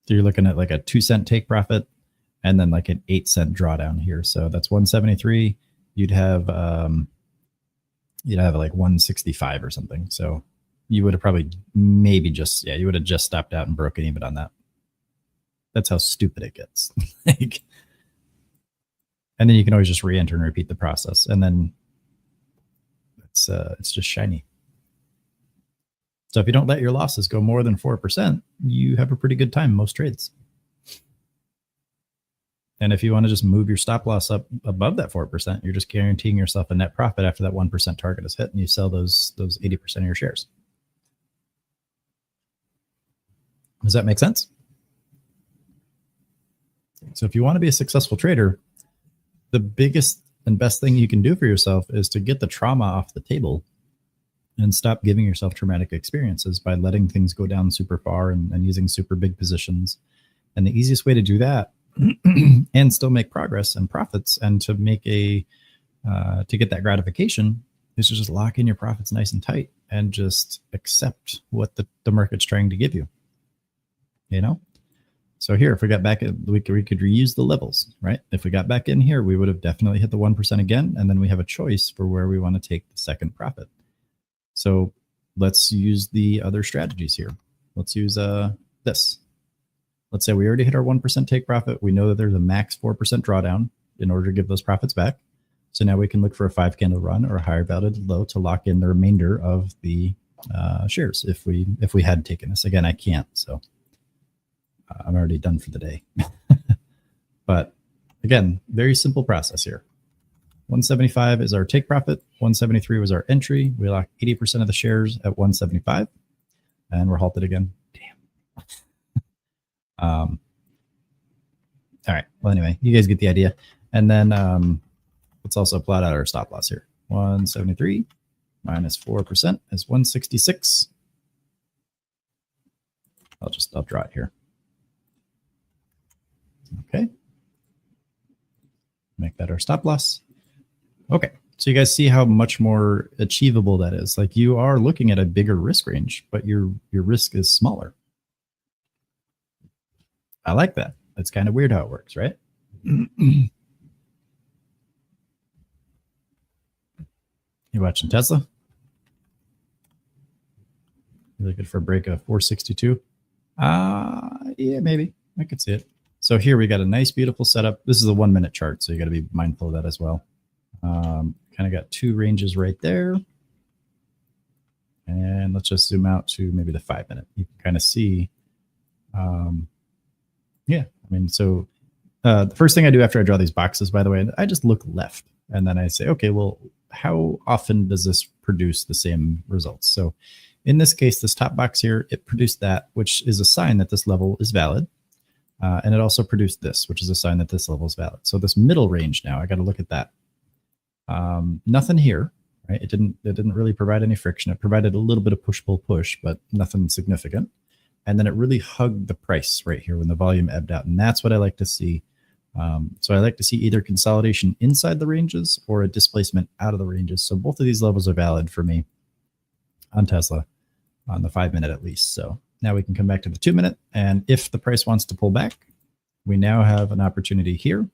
So you're looking at like a 2-cent take profit and then like an 8-cent drawdown here. So that's 173. You'd have like 165 or something. So you would have probably maybe just, you would have just stopped out and broken even on that. That's how stupid it gets. Like, and then you can always just re-enter and repeat the process. And then it's just shiny. So if you don't let your losses go more than 4%, you have a pretty good time most trades. And if you want to just move your stop loss up above that 4%, you're just guaranteeing yourself a net profit after that 1% target is hit, and you sell those 80% of your shares. Does that make sense? So if you want to be a successful trader, the biggest and best thing you can do for yourself is to get the trauma off the table and stop giving yourself traumatic experiences by letting things go down super far and using super big positions. And the easiest way to do that and still make progress and profits and to make to get that gratification is to just lock in your profits nice and tight and just accept what the market's trying to give you. You know? So here, if we got back, we could reuse the levels, right? If we got back in here, we would have definitely hit the 1% again. And then we have a choice for where we want to take the second profit. So let's use the other strategies here. Let's use this. Let's say we already hit our 1% take profit. We know that there's a max 4% drawdown in order to give those profits back. So now we can look for a 5 candle run or a higher valued low to lock in the remainder of the shares if we had taken this. Again, I can't, so I'm already done for the day. But again, very simple process here. 175 is our take profit. 173 was our entry. We locked 80% of the shares at 175, and we're halted again. Damn. All right. Well, anyway, you guys get the idea. And then let's also plot out our stop loss here. 173 minus 4% is 166. I'll draw it here. Okay. Make that our stop loss. Okay. So you guys see how much more achievable that is. Like, you are looking at a bigger risk range, but your risk is smaller. I like that. It's kind of weird how it works, right? You watching Tesla? You looking for a break of 462? Yeah, maybe. I could see it. So here we got a nice, beautiful setup. This is a 1 minute chart, so you got to be mindful of that as well. Kind of got two ranges right there. And let's just zoom out to maybe the 5 minute. You can kind of see, yeah, I mean, so the first thing I do after I draw these boxes, by the way, I just look left and then I say, okay, well, how often does this produce the same results? So in this case, this top box here, it produced that, which is a sign that this level is valid. And it also produced this, which is a sign that this level is valid. So this middle range now, I got to look at that. Nothing here, right? It didn't really provide any friction. It provided a little bit of push, pull, push, but nothing significant. And then it really hugged the price right here when the volume ebbed out. And that's what I like to see. So I like to see either consolidation inside the ranges or a displacement out of the ranges. So both of these levels are valid for me on Tesla on the 5 minute at least. So now we can come back to the 2 minute. And if the price wants to pull back, we now have an opportunity here.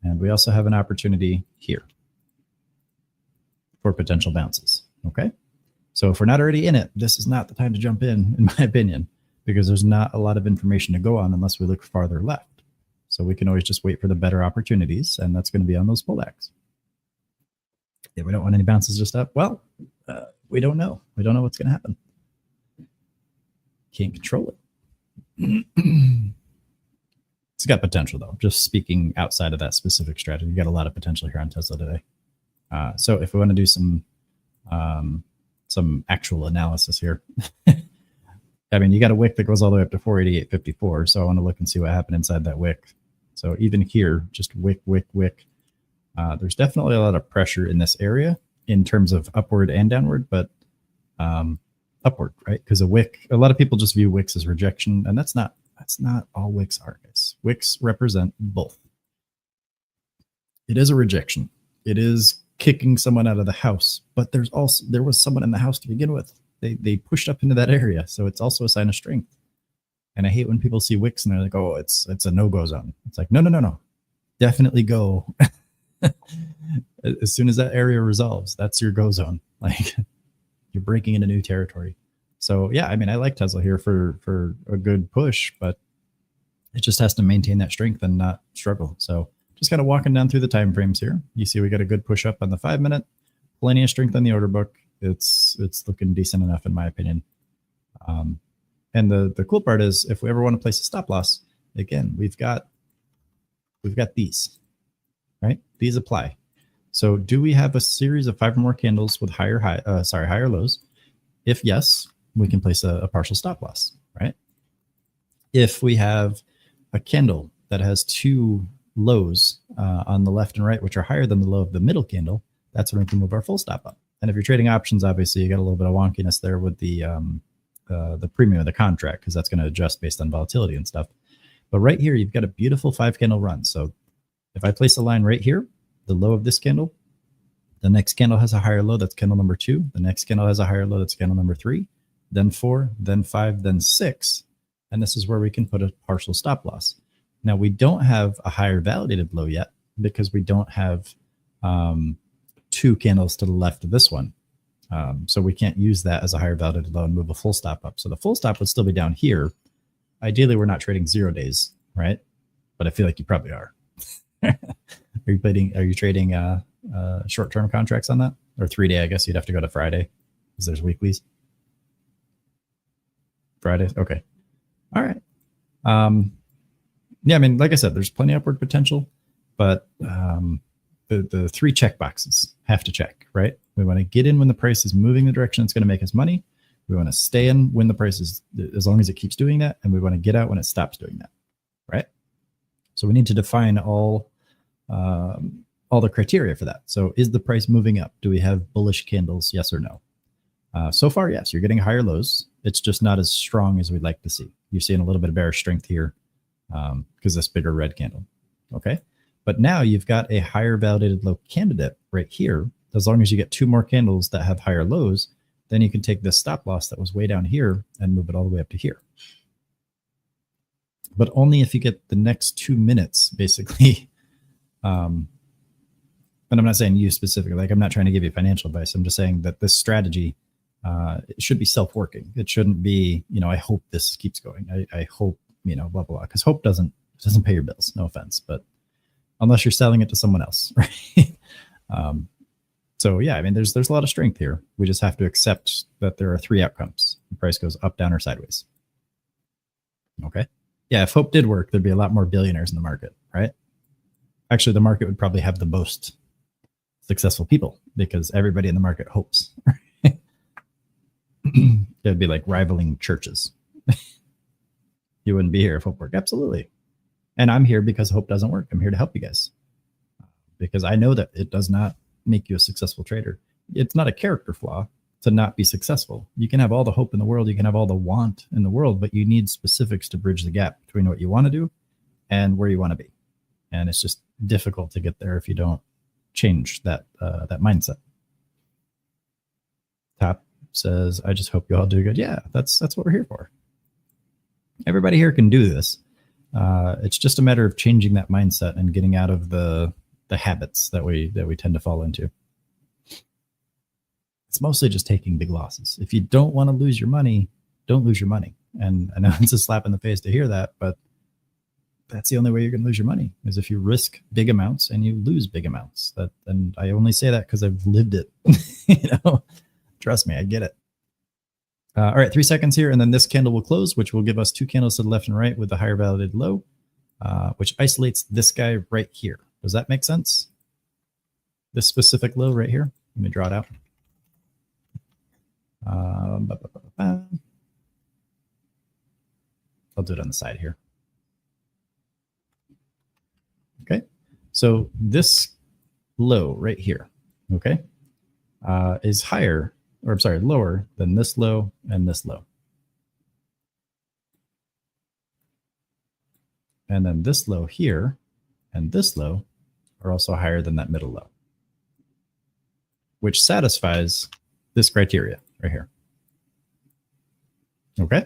And we also have an opportunity here for potential bounces. Okay. So if we're not already in it, this is not the time to jump in my opinion, because there's not a lot of information to go on unless we look farther left. So we can always just wait for the better opportunities, and that's going to be on those pullbacks. If we don't want any bounces just up, well, we don't know. We don't know what's going to happen. Can't control it. It's got potential, though. Just speaking outside of that specific strategy, you got a lot of potential here on Tesla today. So if we want to do some actual analysis here, I mean, you got a wick that goes all the way up to 488.54. So I want to look and see what happened inside that wick. So even here, just wick, wick, wick. There's definitely a lot of pressure in this area in terms of upward and downward, but upward, right? Because a wick, a lot of people just view wicks as rejection, and that's not all wicks are, guys. Wicks represent both. It is a rejection. It is kicking someone out of the house, but there was someone in the house to begin with. They pushed up into that area, so it's also a sign of strength. And I hate when people see wicks and they're like, "Oh, it's a no-go zone." It's like, no, definitely go. As soon as that area resolves, that's your go zone. Like, you're breaking into new territory. So yeah, I mean, I like Tesla here for a good push, but it just has to maintain that strength and not struggle. So just kind of walking down through the time frames here. You see we got a good push up on the 5 minute, plenty of strength on the order book. It's looking decent enough in my opinion. And the cool part is, if we ever want to place a stop loss, again, we've got these, right? These apply. So do we have a series of 5 or more candles with higher lows? If yes, we can place a partial stop loss, right? If we have a candle that has 2 lows on the left and right, which are higher than the low of the middle candle, that's when we can move our full stop up. And if you're trading options, obviously you got a little bit of wonkiness there with the premium of the contract, because that's going to adjust based on volatility and stuff. But right here, you've got a beautiful 5 candle run. So if I place a line right here, the low of this candle, the next candle has a higher low, that's candle number 2. The next candle has a higher low, that's candle number 3, then 4, then 5, then 6. And this is where we can put a partial stop loss. Now, we don't have a higher validated low yet because we don't have 2 candles to the left of this one. So we can't use that as a higher validated low and move a full stop up. So the full stop would still be down here. Ideally, we're not trading 0 days, right? But I feel like you probably are. Are you trading short-term contracts on that? Or 3-day, I guess you'd have to go to Friday. Because there's weeklies. Fridays. Okay. All right. Yeah, I mean, like I said, there's plenty of upward potential, but the three check boxes have to check, right? We want to get in when the price is moving the direction it's going to make us money. We want to stay in when the price is, as long as it keeps doing that, and we want to get out when it stops doing that, right? So we need to define all the criteria for that. So is the price moving up? Do we have bullish candles? Yes or no? So far, yes, you're getting higher lows. It's just not as strong as we'd like to see. You're seeing a little bit of bearish strength here because this bigger red candle. Okay. But now you've got a higher validated low candidate right here. As long as you get two more candles that have higher lows, then you can take this stop loss that was way down here and move it all the way up to here. But only if you get the next 2 minutes, basically. And I'm not saying you specifically, like I'm not trying to give you financial advice. I'm just saying that this strategy, it should be self-working. It shouldn't be, I hope this keeps going. I hope, blah, blah, blah. Because hope doesn't pay your bills. No offense, but unless you're selling it to someone else, right? So yeah, I mean, there's a lot of strength here. We just have to accept that there are three outcomes. The price goes up, down, or sideways. Okay. Yeah, if hope did work, there'd be a lot more billionaires in the market, right? Actually, the market would probably have the most successful people because everybody in the market hopes. It'd be like rivaling churches. You wouldn't be here if hope worked. Absolutely. And I'm here because hope doesn't work. I'm here to help you guys because I know that it does not make you a successful trader. It's not a character flaw to not be successful. You can have all the hope in the world. You can have all the want in the world, but you need specifics to bridge the gap between what you want to do and where you want to be. And it's just difficult to get there if you don't change that mindset. Top says, I just hope you all do good. Yeah, that's what we're here for. Everybody here can do this. It's just a matter of changing that mindset and getting out of the habits that we tend to fall into. It's mostly just taking big losses. If you don't want to lose your money, don't lose your money. And I know it's a slap in the face to hear that, but that's the only way you're going to lose your money is if you risk big amounts and you lose big amounts. And I only say that because I've lived it. Trust me, I get it. All right, 3 seconds here, and then this candle will close, which will give us two candles to the left and right with the higher validated low, which isolates this guy right here. Does that make sense? This specific low right here. Let me draw it out. I'll do it on the side here. Okay, so this low right here, okay, is higher, or I'm sorry, lower than this low and this low. And then this low here and this low are also higher than that middle low, which satisfies this criteria right here. Okay.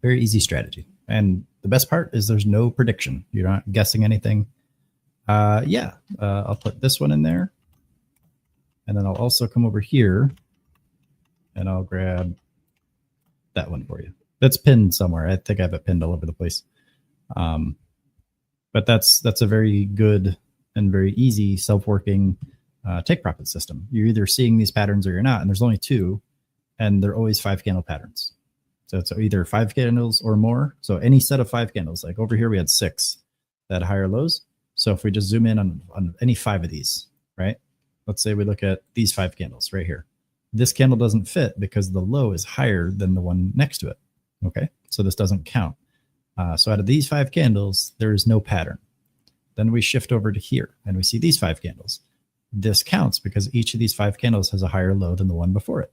Very easy strategy. And the best part is there's no prediction. You're not guessing anything. I'll put this one in there. And then I'll also come over here and I'll grab that one for you. That's pinned somewhere. I think I have it pinned all over the place. But that's a very good and very easy self-working take profit system. You're either seeing these patterns or you're not. And there's only two, and they're always 5 candle patterns. So it's either 5 candles or more. So any set of 5 candles, like over here we had 6 that had higher lows. So if we just zoom in on any 5 of these, right? Let's say we look at these 5 candles right here. This candle doesn't fit because the low is higher than the one next to it. Okay, so this doesn't count. So out of these 5 candles, there is no pattern. Then we shift over to here and we see these 5 candles. This counts because each of these 5 candles has a higher low than the one before it.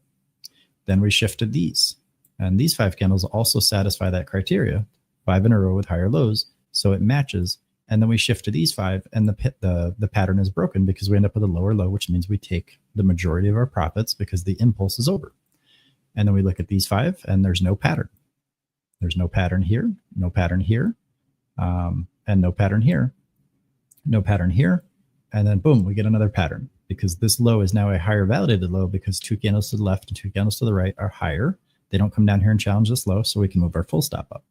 Then we shift to these. And these 5 candles also satisfy that criteria, 5 in a row with higher lows. So it matches. And then we shift to these 5 and the pattern is broken because we end up with a lower low, which means we take the majority of our profits because the impulse is over. And then we look at these 5 and there's no pattern. There's no pattern here, no pattern here, and no pattern here, no pattern here. And then boom, we get another pattern because this low is now a higher validated low because 2 candles to the left and 2 candles to the right are higher. They don't come down here and challenge this low, so we can move our full stop up.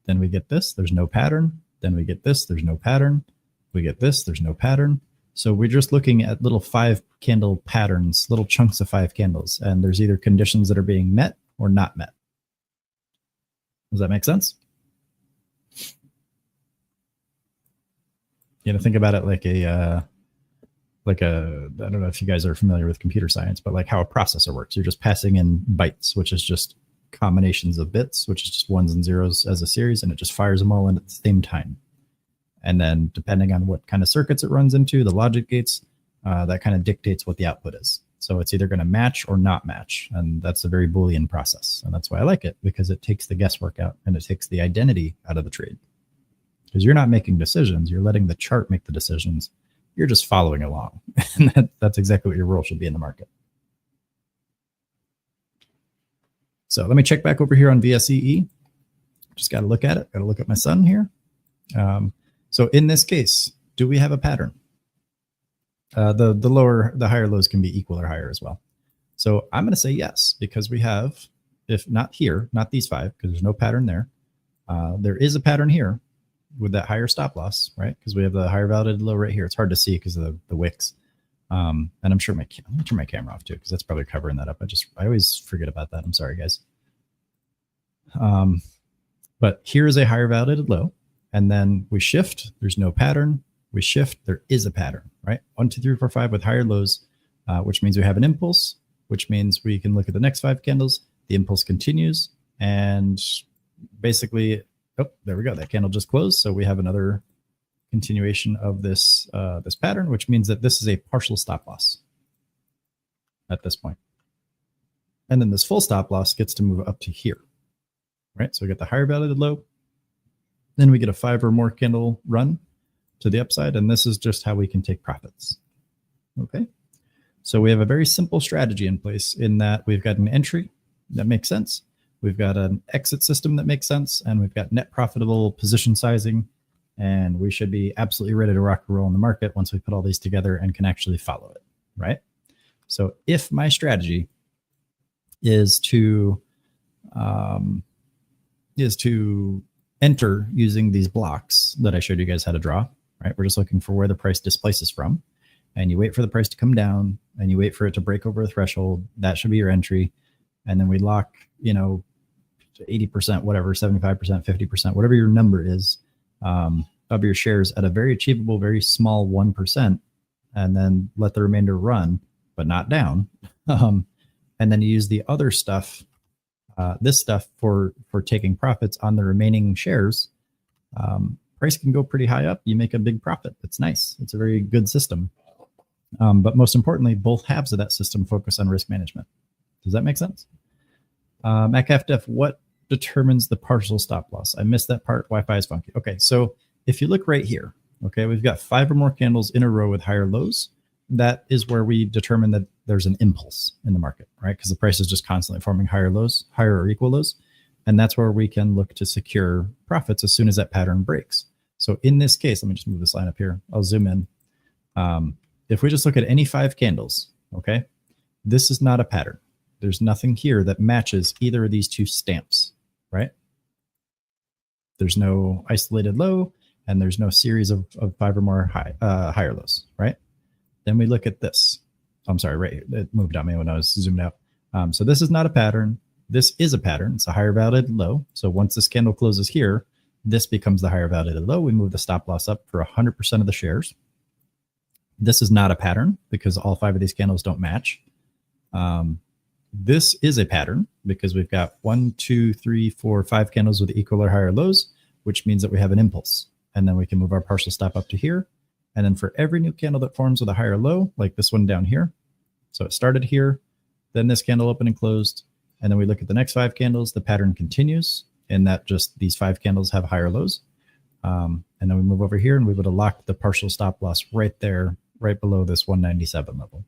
Then we get this, there's no pattern. Then we get this, there's no pattern. We get this, there's no pattern. So we're just looking at little 5 candle patterns, little chunks of 5 candles, and there's either conditions that are being met or not met. Does that make sense? You know, think about it like a, I don't know if you guys are familiar with computer science, but like how a processor works. You're just passing in bytes, which is just combinations of bits, which is just ones and zeros as a series, and it just fires them all in at the same time. And then depending on what kind of circuits it runs into, the logic gates, that kind of dictates what the output is. So it's either going to match or not match. And that's a very Boolean process. And that's why I like it, because it takes the guesswork out and it takes the identity out of the trade. Because you're not making decisions. You're letting the chart make the decisions. You're just following along. And that's exactly what your role should be in the market. So let me check back over here on VSEE. Just got to look at it. Got to look at my sun here. So in this case, do we have a pattern? The higher lows can be equal or higher as well. So I'm going to say yes, because we have, if not here, not these 5, because there's no pattern there. There is a pattern here with that higher stop loss, right? Because we have the higher validated low right here. It's hard to see because of the wicks. And I'm sure let me turn my camera off too, because that's probably covering that up. I always forget about that. I'm sorry, guys. But here is a higher validated low. And then we shift, there's no pattern. We shift, there is a pattern, right? 1, 2, 3, 4, 5 with higher lows, which means we have an impulse, which means we can look at the next 5 candles. The impulse continues, and basically, oh, there we go. That candle just closed. So we have another continuation of this, this pattern, which means that this is a partial stop loss at this point. And then this full stop loss gets to move up to here, right? So we get the higher validated low. Then we get a 5 or more candle run to the upside, and this is just how we can take profits. Okay, so we have a very simple strategy in place in that we've got an entry that makes sense, we've got an exit system that makes sense, and we've got net profitable position sizing, and we should be absolutely ready to rock and roll in the market once we put all these together and can actually follow it, right? So if my strategy is to enter using these blocks that I showed you guys how to draw, right? We're just looking for where the price displaces from, and you wait for the price to come down, and you wait for it to break over a threshold. That should be your entry. And then we lock, you know, 80%, whatever, 75%, 50%, whatever your number is, of your shares at a very achievable, very small 1%, and then let the remainder run, but not down. And then you use the other stuff, this stuff for taking profits on the remaining shares. Price can go pretty high up. You make a big profit. It's nice. It's a very good system. But most importantly, both halves of that system focus on risk management. Does that make sense? MacFDef, what determines the partial stop loss? I missed that part. Wi-Fi is funky. Okay, so if you look right here, okay, we've got 5 or more candles in a row with higher lows. That is where we determine that there's an impulse in the market, right? Because the price is just constantly forming higher lows, higher or equal lows. And that's where we can look to secure profits as soon as that pattern breaks. So in this case, let me just move this line up here. I'll zoom in. If we just look at any 5 candles, okay, this is not a pattern. There's nothing here that matches either of these 2 stamps, right? There's no isolated low, and there's no series of 5 or more higher lows, right? Then we look at this. I'm sorry, right, it moved on me when I was zoomed out. So this is not a pattern. This is a pattern. It's a higher validated low. So once this candle closes here, this becomes the higher validated low. We move the stop loss up for 100% of the shares. This is not a pattern because all 5 of these candles don't match. This is a pattern because we've got 1, 2, 3, 4, 5 candles with equal or higher lows, which means that we have an impulse. And then we can move our partial stop up to here. And then for every new candle that forms with a higher low, like this one down here, so it started here, then this candle opened and closed, and then we look at the next 5 candles, the pattern continues, in that just these 5 candles have higher lows. And then we move over here, and we would have locked the partial stop loss right there, right below this 197 level.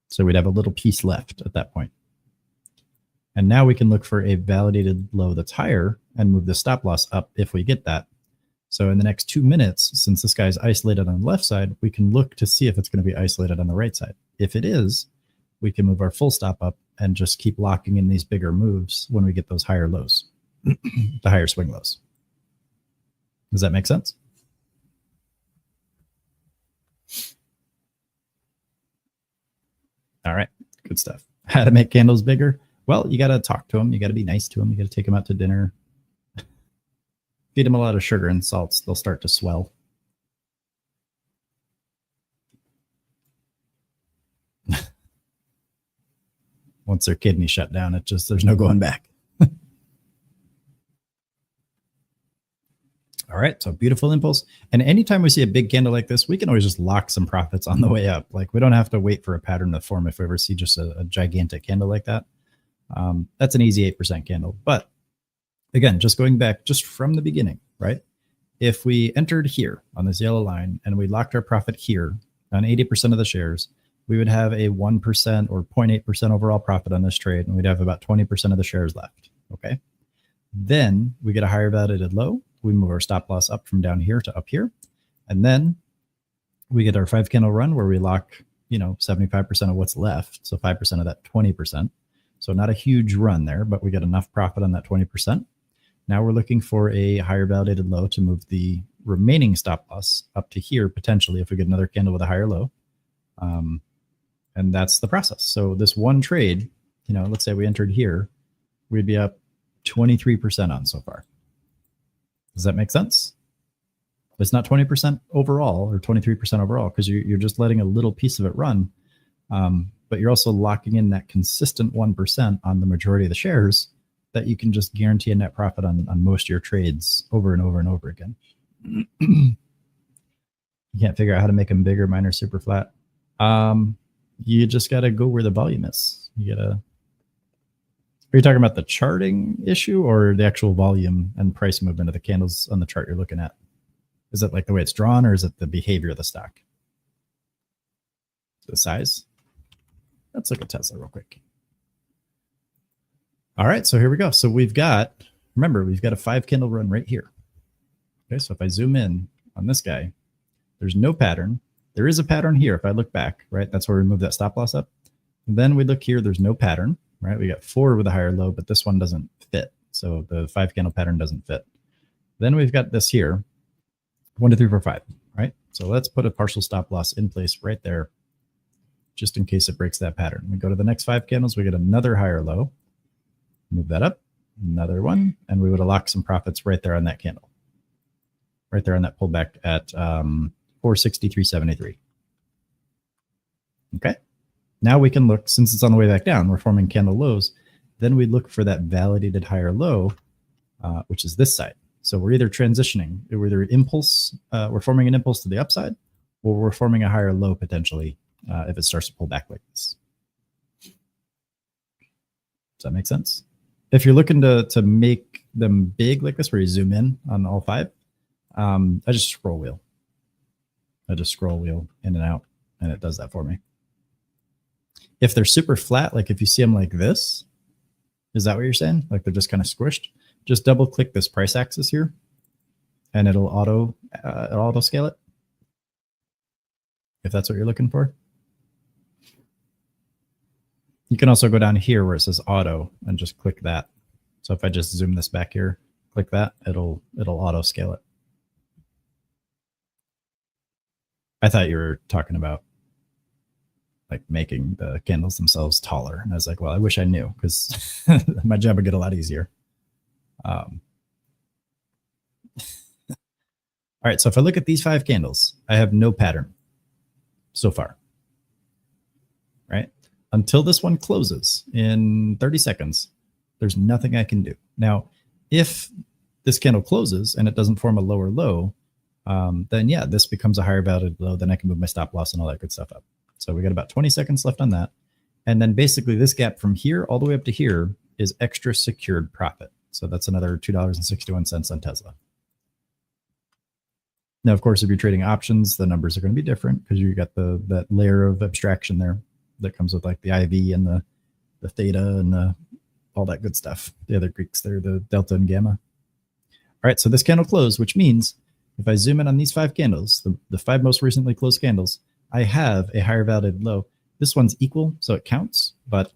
So we'd have a little piece left at that point. And now we can look for a validated low that's higher and move the stop loss up if we get that. So in the next 2 minutes, since this guy's isolated on the left side, we can look to see if it's going to be isolated on the right side. If it is, we can move our full stop up and just keep locking in these bigger moves when we get those higher lows, the higher swing lows. Does that make sense? All right, good stuff. How to make candles bigger? Well, you got to talk to them. You got to be nice to them. You got to take them out to dinner. Feed them a lot of sugar and salts. They'll start to swell. Once their kidney shut down, there's no going back. All right, so beautiful impulse. And anytime we see a big candle like this, we can always just lock some profits on the way up. Like we don't have to wait for a pattern to form if we ever see just a gigantic candle like that. That's an easy 8% candle. But again, just going back just from the beginning, right? If we entered here on this yellow line and we locked our profit here on 80% of the shares, we would have a 1% or 0.8% overall profit on this trade, and we'd have about 20% of the shares left, okay? Then we get a higher validated low. We move our stop loss up from down here to up here. And then we get our 5 candle run where we lock, 75% of what's left. So 5% of that 20%. So not a huge run there, but we get enough profit on that 20%. Now we're looking for a higher validated low to move the remaining stop loss up to here, potentially, if we get another candle with a higher low. And that's the process. So this one trade, let's say we entered here, we'd be up 23% on so far. Does that make sense? It's not 20% overall or 23% overall because you're just letting a little piece of it run. But you're also locking in that consistent 1% on the majority of the shares that you can just guarantee a net profit on most of your trades over and over and over again. You can't figure out how to make them bigger. Mine are super flat. You just got to go where the volume is. Are you talking about the charting issue or the actual volume and price movement of the candles on the chart you're looking at? Is it like the way it's drawn, or is it the behavior of the stock? The size? Let's look at Tesla real quick. All right, so here we go. So remember, we've got a 5 candle run right here. Okay, so if I zoom in on this guy, there's no pattern. There is a pattern here if I look back, right? That's where we move that stop loss up. And then we look here, there's no pattern. Right, we got 4 with a higher low, but this one doesn't fit. So the 5 candle pattern doesn't fit. Then we've got this here, 1, 2, 3, 4, 5. Right. So let's put a partial stop loss in place right there, just in case it breaks that pattern. We go to the next 5 candles, we get another higher low. Move that up, another one, and we would have locked some profits right there on that candle, right there on that pullback at 463.73. Okay. Now we can look, since it's on the way back down, we're forming candle lows. Then we look for that validated higher low, which is this side. So we're either transitioning, we're either impulse, we're forming an impulse to the upside, or we're forming a higher low potentially if it starts to pull back like this. Does that make sense? If you're looking to make them big like this, where you zoom in on all 5, I just scroll wheel. I just scroll wheel in and out, and it does that for me. If they're super flat, like if you see them like this, is that what you're saying? Like they're just kind of squished? Just double click this price axis here and it'll auto scale it. If that's what you're looking for. You can also go down here where it says auto and just click that. So if I just zoom this back here, click that, it'll auto scale it. I thought you were talking about like making the candles themselves taller. And I was like, well, I wish I knew, because my job would get a lot easier. All right, so if I look at these 5 candles, I have no pattern so far, right? Until this one closes in 30 seconds, there's nothing I can do. Now, if this candle closes and it doesn't form a lower low, then yeah, this becomes a higher valued low. Then I can move my stop loss and all that good stuff up. So we got about 20 seconds left on that. And then basically this gap from here all the way up to here is extra secured profit. So that's another $2.61 on Tesla. Now, of course, if you're trading options, the numbers are going to be different because you got that layer of abstraction there that comes with like the IV and the theta and all that good stuff. The other Greeks there, the delta and gamma. All right, so this candle closed, which means if I zoom in on these 5 candles, the 5 most recently closed candles, I have a higher validated low. This one's equal, so it counts, but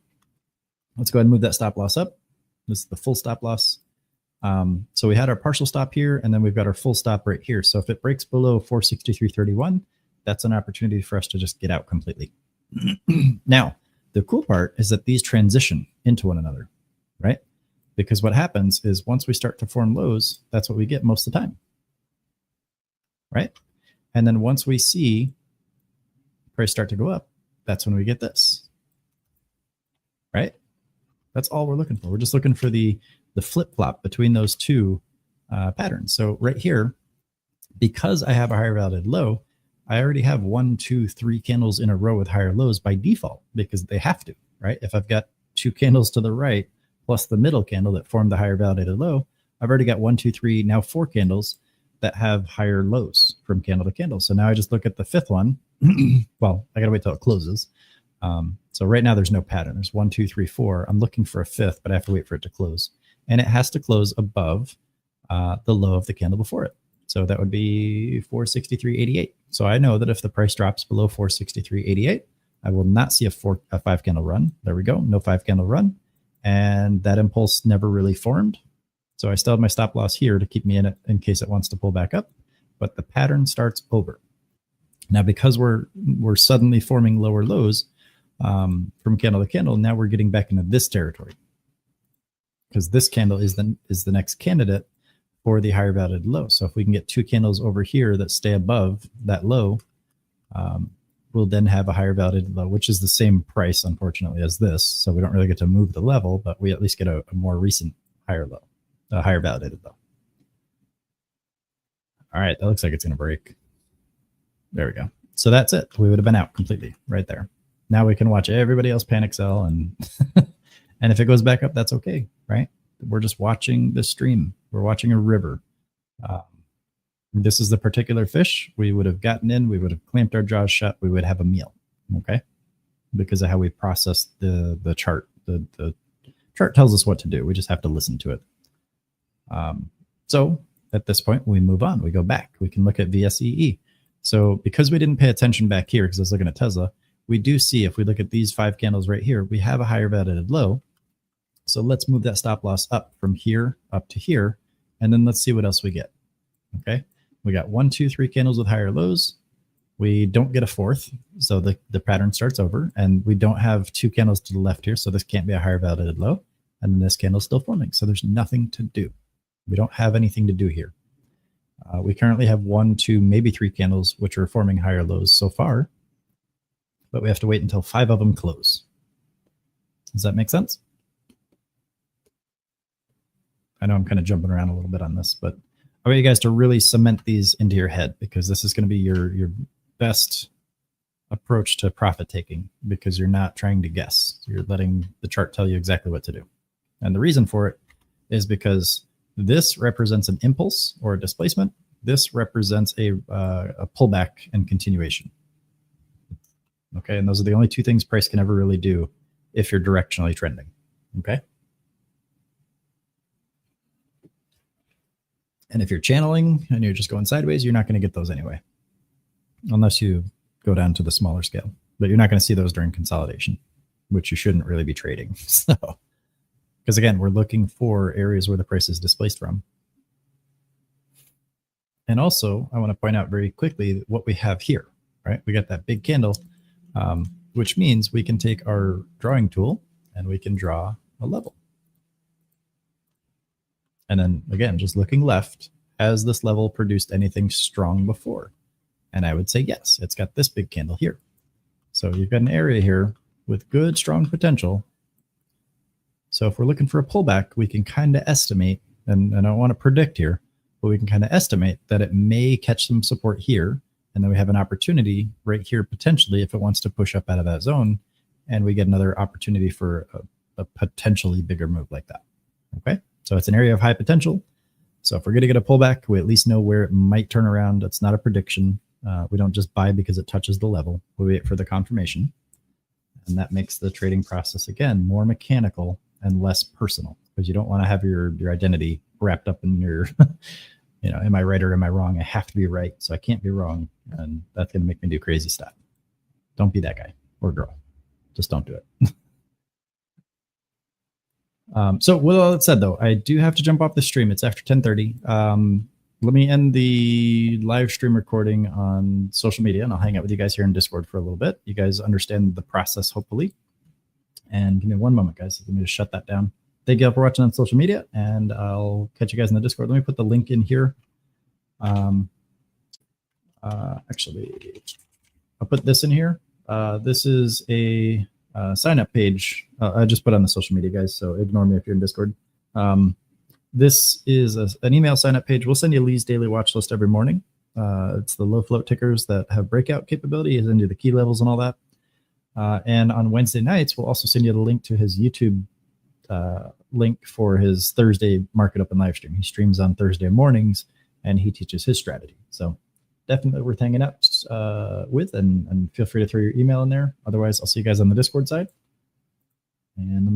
let's go ahead and move that stop loss up. This is the full stop loss. So we had our partial stop here, and then we've got our full stop right here. So if it breaks below 463.31, that's an opportunity for us to just get out completely. Now, The cool part is that these transition into one another, right? Because what happens is once we start to form lows, that's what we get most of the time, right? And then once we see price start to go up, that's when we get this, right? That's all we're looking for. We're just looking for the flip-flop between those two patterns. So right here, because I have a higher validated low, I already have 1, 2, 3 candles in a row with higher lows by default because they have to, right? If I've got 2 candles to the right plus the middle candle that formed the higher validated low, I've already got 1, 2, 3, now 4 candles that have higher lows from candle to candle. So now I just look at the 5th one. Well, I got to wait till it closes. So right now there's no pattern. There's 1, 2, 3, 4. I'm looking for a 5th, but I have to wait for it to close. And it has to close above the low of the candle before it. So that would be 463.88. So I know that if the price drops below 463.88, I will not see a 5 candle run. There we go. No 5 candle run. And that impulse never really formed. So I still have my stop loss here to keep me in it in case it wants to pull back up. But the pattern starts over. Now, because we're suddenly forming lower lows from candle to candle, now we're getting back into this territory. Because this candle is the next candidate for the higher validated low. So if we can get 2 candles over here that stay above that low, we'll then have a higher validated low, which is the same price, unfortunately, as this. So we don't really get to move the level, but we at least get a more recent higher low, a higher validated low. All right, that looks like it's going to break. There we go. So that's it. We would have been out completely right there. Now we can watch everybody else panic sell, and and if it goes back up, that's okay, right? We're just watching the stream. We're watching a river. This is the particular fish. We would have gotten in. We would have clamped our jaws shut. We would have a meal, okay? Because of how we process the chart. The chart tells us what to do. We just have to listen to it. So at this point, we move on. We go back. We can look at VSEE. So because we didn't pay attention back here, because I was looking at Tesla, we do see, if we look at these 5 candles right here, we have a higher validated low. So let's move that stop loss up from here up to here, and then let's see what else we get. Okay, we got 1, 2, 3 candles with higher lows. We don't get a 4th, so the pattern starts over, and we don't have 2 candles to the left here, so this can't be a higher validated low, and then this candle's still forming, so there's nothing to do. We don't have anything to do here. We currently have 1, 2, maybe 3 candles which are forming higher lows so far, but we have to wait until 5 of them close. Does that make sense? I know I'm kind of jumping around a little bit on this, but I want you guys to really cement these into your head, because this is going to be your best approach to profit taking, because you're not trying to guess. You're letting the chart tell you exactly what to do. And the reason for it is because this represents an impulse or a displacement. This represents a pullback and continuation. Okay, and those are the only 2 things price can ever really do if you're directionally trending. Okay. And if you're channeling and you're just going sideways, you're not going to get those anyway, unless you go down to the smaller scale. But you're not going to see those during consolidation, which you shouldn't really be trading. So, because again, we're looking for areas where the price is displaced from. And also, I want to point out very quickly what we have here, right? We got that big candle, which means we can take our drawing tool and we can draw a level. And then again, just looking left, has this level produced anything strong before? And I would say yes, it's got this big candle here. So you've got an area here with good, strong potential. So if we're looking for a pullback, we can kind of estimate, and I don't want to predict here, but we can kind of estimate that it may catch some support here. And then we have an opportunity right here, potentially, if it wants to push up out of that zone, and we get another opportunity for a potentially bigger move like that. Okay. So it's an area of high potential. So if we're going to get a pullback, we at least know where it might turn around. It's not a prediction. We don't just buy because it touches the level. We wait for the confirmation. And that makes the trading process, again, more mechanical and less personal, because you don't want to have your identity wrapped up in your, you know, am I right or am I wrong? I have to be right, so I can't be wrong. And that's going to make me do crazy stuff. Don't be that guy or girl. Just don't do it. So with all that said, though, I do have to jump off the stream. It's after 10:30. Let me end the live stream recording on social media, and I'll hang out with you guys here in Discord for a little bit. You guys understand the process, hopefully. And give me one moment, guys. Let me just shut that down. Thank you all for watching on social media, and I'll catch you guys in the Discord. Let me put the link in here. Actually, I'll put this in here. This is a sign-up page. I just put on the social media, guys, so ignore me if you're in Discord. This is an email sign-up page. We'll send you Lee's daily watch list every morning. It's the low float tickers that have breakout capability. It'll send you the key levels and all that. And on Wednesday nights, we'll also send you the link to his YouTube link for his Thursday market open live stream. He streams on Thursday mornings, and he teaches his strategy. So definitely worth hanging out with, and feel free to throw your email in there. Otherwise, I'll see you guys on the Discord side. And let me